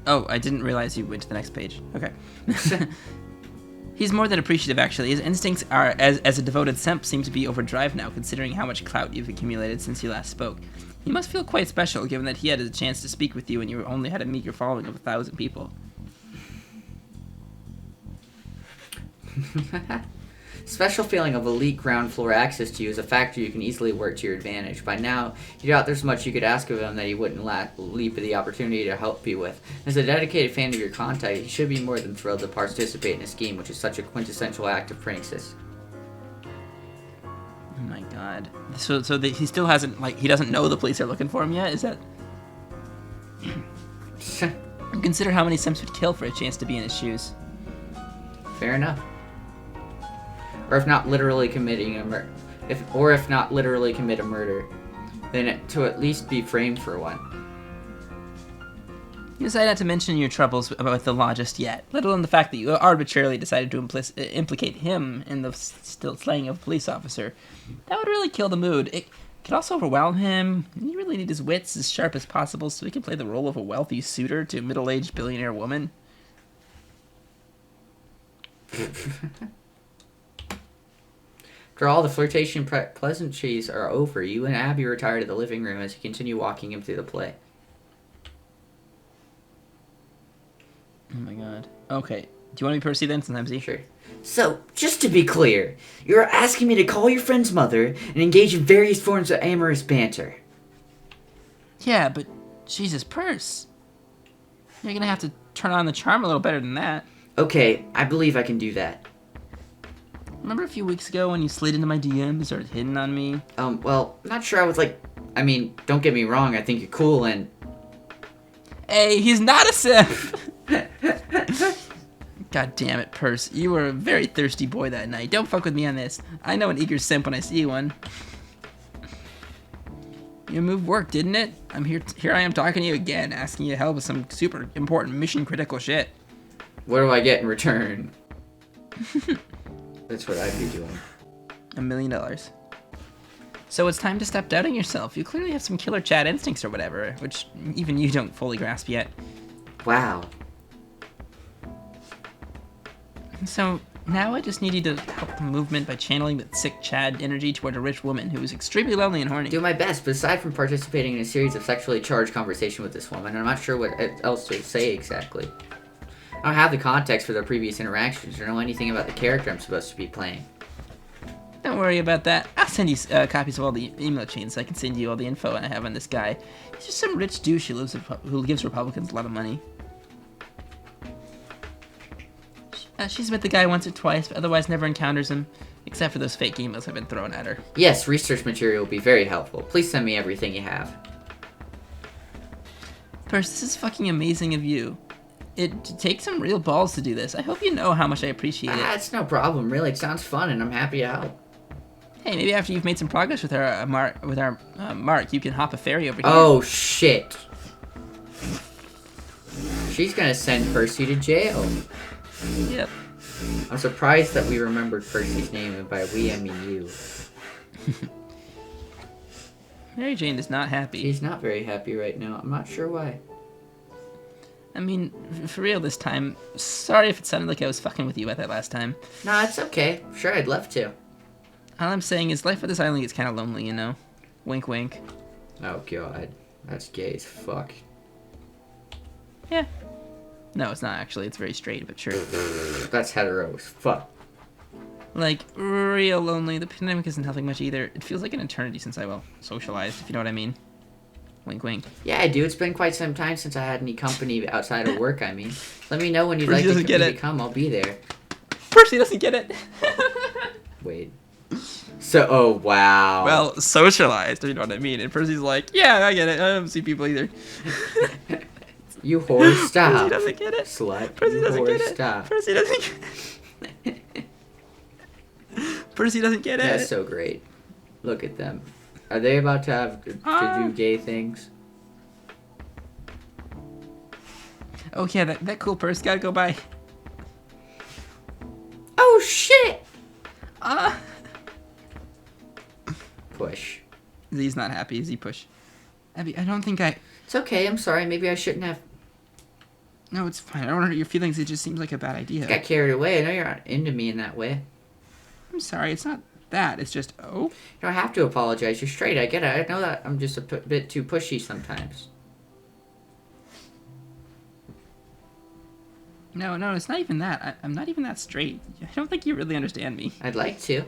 Speaker 2: Oh, I didn't realize you went to the next page. Okay. He's more than appreciative, actually. His instincts are, as a devoted simp, seem to be overdrive now, considering how much clout you've accumulated since you last spoke. You must feel quite special, given that he had a chance to speak with you and you only had a meager following of 1,000 people.
Speaker 1: Special feeling of elite ground floor access to you is a factor you can easily work to your advantage. By now, you doubt there's much you could ask of him that he wouldn't leap at the opportunity to help you with. As a dedicated fan of your contact, he should be more than thrilled to participate in a scheme which is such a quintessential act of pranksis.
Speaker 2: Oh my god. So he still hasn't, like, he doesn't know the police are looking for him yet? Is that... Consider how many simps would kill for a chance to be in his shoes.
Speaker 1: Fair enough. Or if not literally committing a murder, if not literally commit a murder, then to at least be framed for one.
Speaker 2: You decided not to mention your troubles with the law just yet, let alone the fact that you arbitrarily decided to implicate him in the still slaying of a police officer. That would really kill the mood. It could also overwhelm him. You really need his wits as sharp as possible so he can play the role of a wealthy suitor to a middle-aged billionaire woman.
Speaker 1: After all the flirtation pleasantries are over, you and Abby retire to the living room as you continue walking him through the play.
Speaker 2: Oh my god. Okay. Do you want to be Percy then, sometimes?
Speaker 1: Sure. So, just to be clear, you're asking me to call your friend's mother and engage in various forms of amorous banter.
Speaker 2: Yeah, but Jesus, Perce. You're gonna have to turn on the charm a little better than that.
Speaker 1: Okay, I believe I can do that.
Speaker 2: Remember a few weeks ago when you slid into my DM and started hitting on me?
Speaker 1: Well, I'm not sure I was like... I mean, don't get me wrong, I think you're cool and...
Speaker 2: Hey, he's not a simp! God damn it, Perce. You were a very thirsty boy that night. Don't fuck with me on this. I know an eager simp when I see one. Your move worked, didn't it? Here I am talking to you again, asking you to help with some super important mission critical shit.
Speaker 1: What do I get in return? That's what I'd be doing.
Speaker 2: $1 million. So it's time to stop doubting yourself. You clearly have some killer Chad instincts or whatever, which even you don't fully grasp yet.
Speaker 1: Wow.
Speaker 2: So now I just need you to help the movement by channeling that sick Chad energy toward a rich woman who is extremely lonely and horny.
Speaker 1: Do my best, but aside from participating in a series of sexually charged conversation with this woman, I'm not sure what else to say exactly. I don't have the context for their previous interactions or know anything about the character I'm supposed to be playing.
Speaker 2: Don't worry about that. I'll send you copies of all the email chains so I can send you all the info I have on this guy. He's just some rich douche who gives Republicans a lot of money. She's met the guy once or twice, but otherwise never encounters him, except for those fake emails I've been throwing at her.
Speaker 1: Yes, research material will be very helpful. Please send me everything you have.
Speaker 2: First, this is fucking amazing of you. It takes some real balls to do this. I hope you know how much I appreciate it.
Speaker 1: It's no problem, really. It sounds fun, and I'm happy to help.
Speaker 2: Hey, maybe after you've made some progress with our Mark, you can hop a ferry over here.
Speaker 1: Oh, shit. She's gonna send Percy to jail.
Speaker 2: Yep.
Speaker 1: I'm surprised that we remembered Percy's name, and by we, I mean you.
Speaker 2: Mary Jane is not happy.
Speaker 1: She's not very happy right now. I'm not sure why.
Speaker 2: I mean, for real this time. Sorry if it sounded like I was fucking with you at that last time.
Speaker 1: Nah, it's okay. Sure, I'd love to.
Speaker 2: All I'm saying is life at this island gets kind of lonely, you know? Wink, wink.
Speaker 1: Oh, God. That's gay as fuck.
Speaker 2: Yeah. No, it's not actually. It's very straight, but sure.
Speaker 1: That's hetero as fuck.
Speaker 2: Like, real lonely. The pandemic isn't helping much either. It feels like an eternity since I, socialized, if you know what I mean. Wink, wink.
Speaker 1: Yeah, I do. It's been quite some time since I had any company outside of work, I mean. Let me know when you'd
Speaker 2: Percy
Speaker 1: like to come. I'll be there.
Speaker 2: Percy doesn't get it.
Speaker 1: Wait. So, oh, wow.
Speaker 2: Well, socialized, if you know what I mean. And Percy's like, yeah, I get it. I don't see people either.
Speaker 1: You whore, stop.
Speaker 2: Percy doesn't get it.
Speaker 1: Slut.
Speaker 2: Percy doesn't
Speaker 1: whore,
Speaker 2: get it.
Speaker 1: Stop.
Speaker 2: Percy doesn't get it. Percy doesn't get it.
Speaker 1: That's so great. Look at them. Are they about to do gay things?
Speaker 2: Oh yeah, that cool purse gotta go by.
Speaker 1: Oh shit! Push.
Speaker 2: Z's not happy. Z push. Abby, I don't think I...
Speaker 1: It's okay, I'm sorry. Maybe I shouldn't have...
Speaker 2: No, it's fine. I don't hurt your feelings. It just seems like a bad idea.
Speaker 1: I got carried away. I know you're not into me in that way.
Speaker 2: I'm sorry. It's not that. It's just, oh.
Speaker 1: You don't have to apologize. You're straight. I get it. I know that I'm just a bit too pushy sometimes.
Speaker 2: No, it's not even that. I'm not even that straight. I don't think you really understand me.
Speaker 1: I'd like to.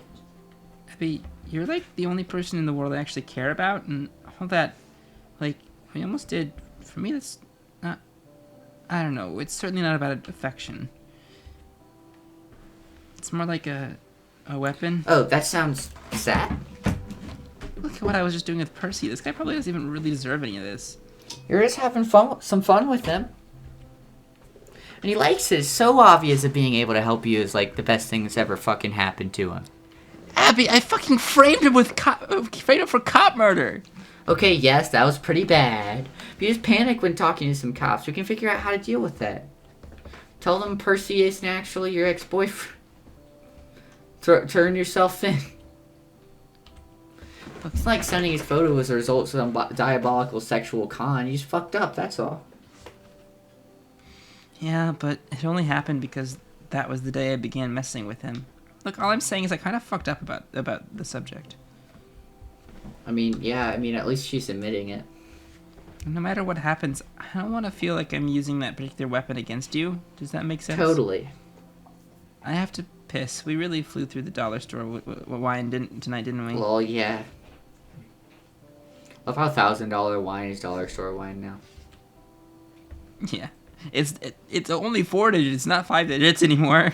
Speaker 2: Abby, you're like the only person in the world I actually care about, and all that, like, we almost did. For me, that's not... I don't know. It's certainly not about affection. It's more like a weapon.
Speaker 1: Oh, that sounds sad.
Speaker 2: Look at what I was just doing with Percy. This guy probably doesn't even really deserve any of this.
Speaker 1: You're just having some fun with him. And he likes it. It's so obvious that being able to help you is like the best thing that's ever fucking happened to him.
Speaker 2: Abby, I fucking framed him for cop murder.
Speaker 1: Okay, yes, that was pretty bad. But you just panic when talking to some cops. We can figure out how to deal with that. Tell them Percy isn't actually your ex-boyfriend. Turn yourself in. It's like sending his photo as a result of some diabolical sexual con. You just fucked up, that's all.
Speaker 2: Yeah, but it only happened because that was the day I began messing with him. Look, all I'm saying is I kind of fucked up about the subject.
Speaker 1: I mean, yeah, at least she's admitting it.
Speaker 2: No matter what happens, I don't want to feel like I'm using that particular weapon against you. Does that make sense?
Speaker 1: Totally.
Speaker 2: I have to piss. We really flew through the dollar store wine tonight, didn't we?
Speaker 1: Well, yeah. Love how $1,000 wine is dollar store wine now.
Speaker 2: Yeah. It's only 4 digits, not 5 digits anymore.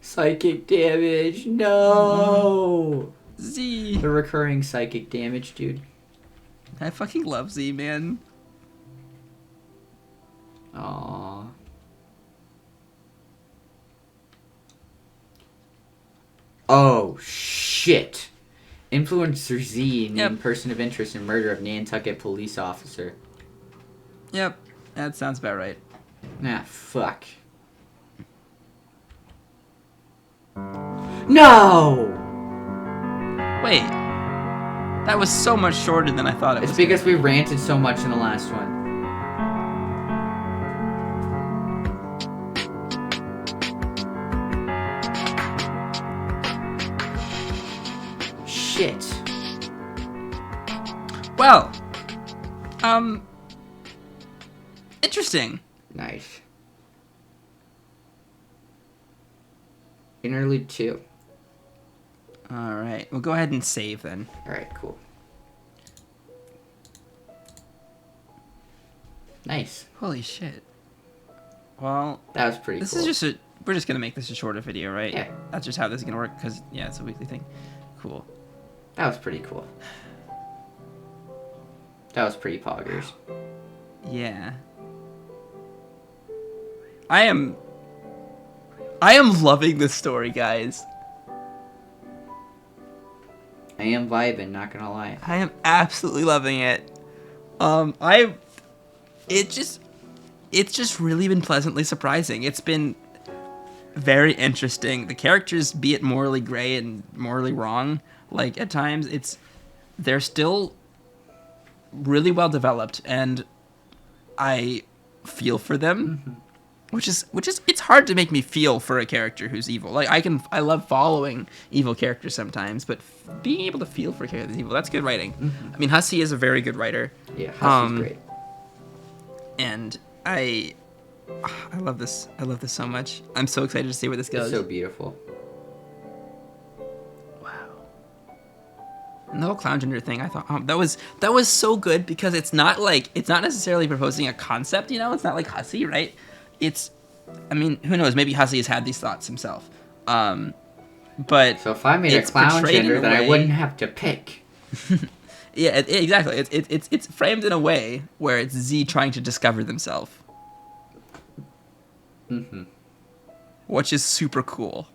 Speaker 1: Psychic damage, no!
Speaker 2: Z.
Speaker 1: The recurring psychic damage, dude.
Speaker 2: I fucking love Z, man.
Speaker 1: Aww. Oh, shit. Influencer Z named person of interest in murder of Nantucket police officer.
Speaker 2: Yep, that sounds about right.
Speaker 1: Ah, fuck. No!
Speaker 2: Wait. That was so much shorter than I thought it was.
Speaker 1: It's because we ranted so much in the last one. Shit.
Speaker 2: Well, interesting.
Speaker 1: Nice. Interlude 2.
Speaker 2: Alright, we'll go ahead and save then.
Speaker 1: Alright, cool. Nice.
Speaker 2: Holy shit. Well,
Speaker 1: that was pretty cool.
Speaker 2: We're just gonna make this a shorter video, right?
Speaker 1: Yeah.
Speaker 2: That's just how this is gonna work, because, yeah, it's a weekly thing. Cool.
Speaker 1: That was pretty cool. That was pretty poggers.
Speaker 2: Yeah. I am loving this story, guys.
Speaker 1: I am vibing, not gonna lie.
Speaker 2: I am absolutely loving it. It's just really been pleasantly surprising. It's been very interesting. The characters, be it morally gray and morally wrong, like at times they're still really well developed, and I feel for them.
Speaker 1: Mm-hmm.
Speaker 2: Which is it's hard to make me feel for a character who's evil. Like I love following evil characters sometimes, but being able to feel for a character that's evil, that's good writing.
Speaker 1: Mm-hmm.
Speaker 2: I mean, Hussie is a very good writer.
Speaker 1: Yeah, Hussie's great.
Speaker 2: And I love this. I love this so much. I'm so excited to see where this goes.
Speaker 1: It's so beautiful.
Speaker 2: Wow. And the whole clown gender thing, I thought that was so good, because it's not necessarily proposing a concept, you know? It's not like Hussie, right? I mean, who knows? Maybe Hussie has had these thoughts himself. But
Speaker 1: so if I made a clown gender, then I wouldn't have to pick.
Speaker 2: Yeah, exactly. It's framed in a way where it's Z trying to discover themselves.
Speaker 1: Mm-hmm.
Speaker 2: Which is super cool.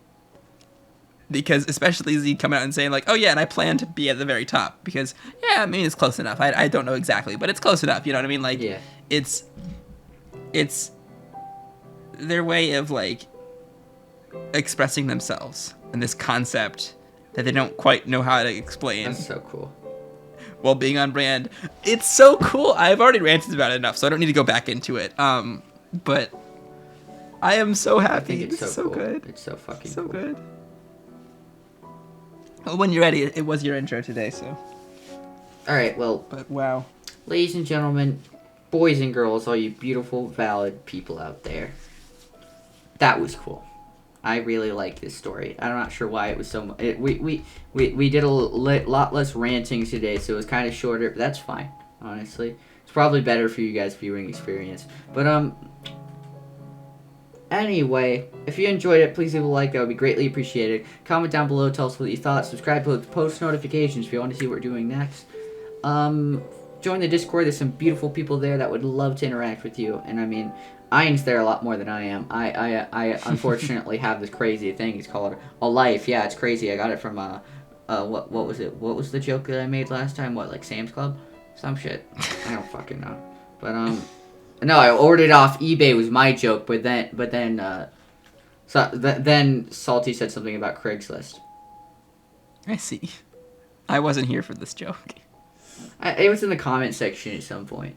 Speaker 2: Because especially Z coming out and saying like, oh yeah, and I plan to be at the very top. Because, yeah, I mean, it's close enough. I don't know exactly, but it's close enough. You know what I mean? Like,
Speaker 1: yeah.
Speaker 2: It's their way of, like, expressing themselves in this concept that they don't quite know how to explain.
Speaker 1: That's so cool.
Speaker 2: While being on brand. It's so cool. I've already ranted about it enough, so I don't need to go back into it. But I am so happy.
Speaker 1: It's so cool.
Speaker 2: Good.
Speaker 1: It's so fucking
Speaker 2: so
Speaker 1: cool.
Speaker 2: good. Well, when you're ready, it was your intro today, so.
Speaker 1: Alright, well.
Speaker 2: But wow.
Speaker 1: Ladies and gentlemen, boys and girls, all you beautiful, valid people out there. That was cool. I really like this story. I'm not sure why it was so much. We did a lot less ranting today, so it was kind of shorter, but that's fine, honestly. It's probably better for you guys' viewing experience. But, anyway, if you enjoyed it, please leave a like. That would be greatly appreciated. Comment down below. Tell us what you thought. Subscribe to post notifications if you want to see what we're doing next. Join the Discord. There's some beautiful people there that would love to interact with you. And, I mean, Ian's there a lot more than I am. I unfortunately have this crazy thing. It's called a life. Yeah, it's crazy. I got it from what was it? What was the joke that I made last time? What, like Sam's Club? Some shit. I don't fucking know. But no, I ordered it off eBay was my joke, but then then Salty said something about Craigslist.
Speaker 2: I see. I wasn't here for this joke.
Speaker 1: It was in the comment section at some point.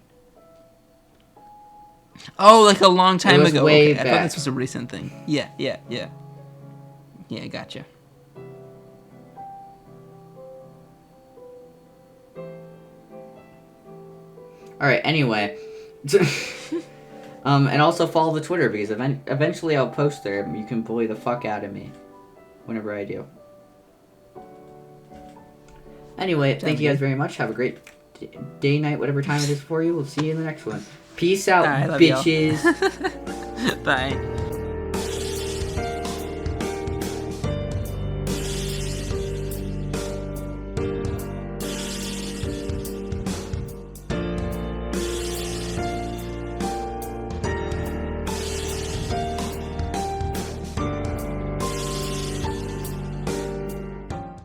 Speaker 2: Oh, like a long time ago.
Speaker 1: Way
Speaker 2: okay.
Speaker 1: back.
Speaker 2: I thought this was a recent thing. Yeah. Yeah, gotcha.
Speaker 1: All right. Anyway, and also follow the Twitter because eventually I'll post there. You can bully the fuck out of me whenever I do. Anyway, thank you guys very much. Have a great day, night, whatever time it is for you. We'll see you in the next one. Peace out, bitches.
Speaker 2: Bye.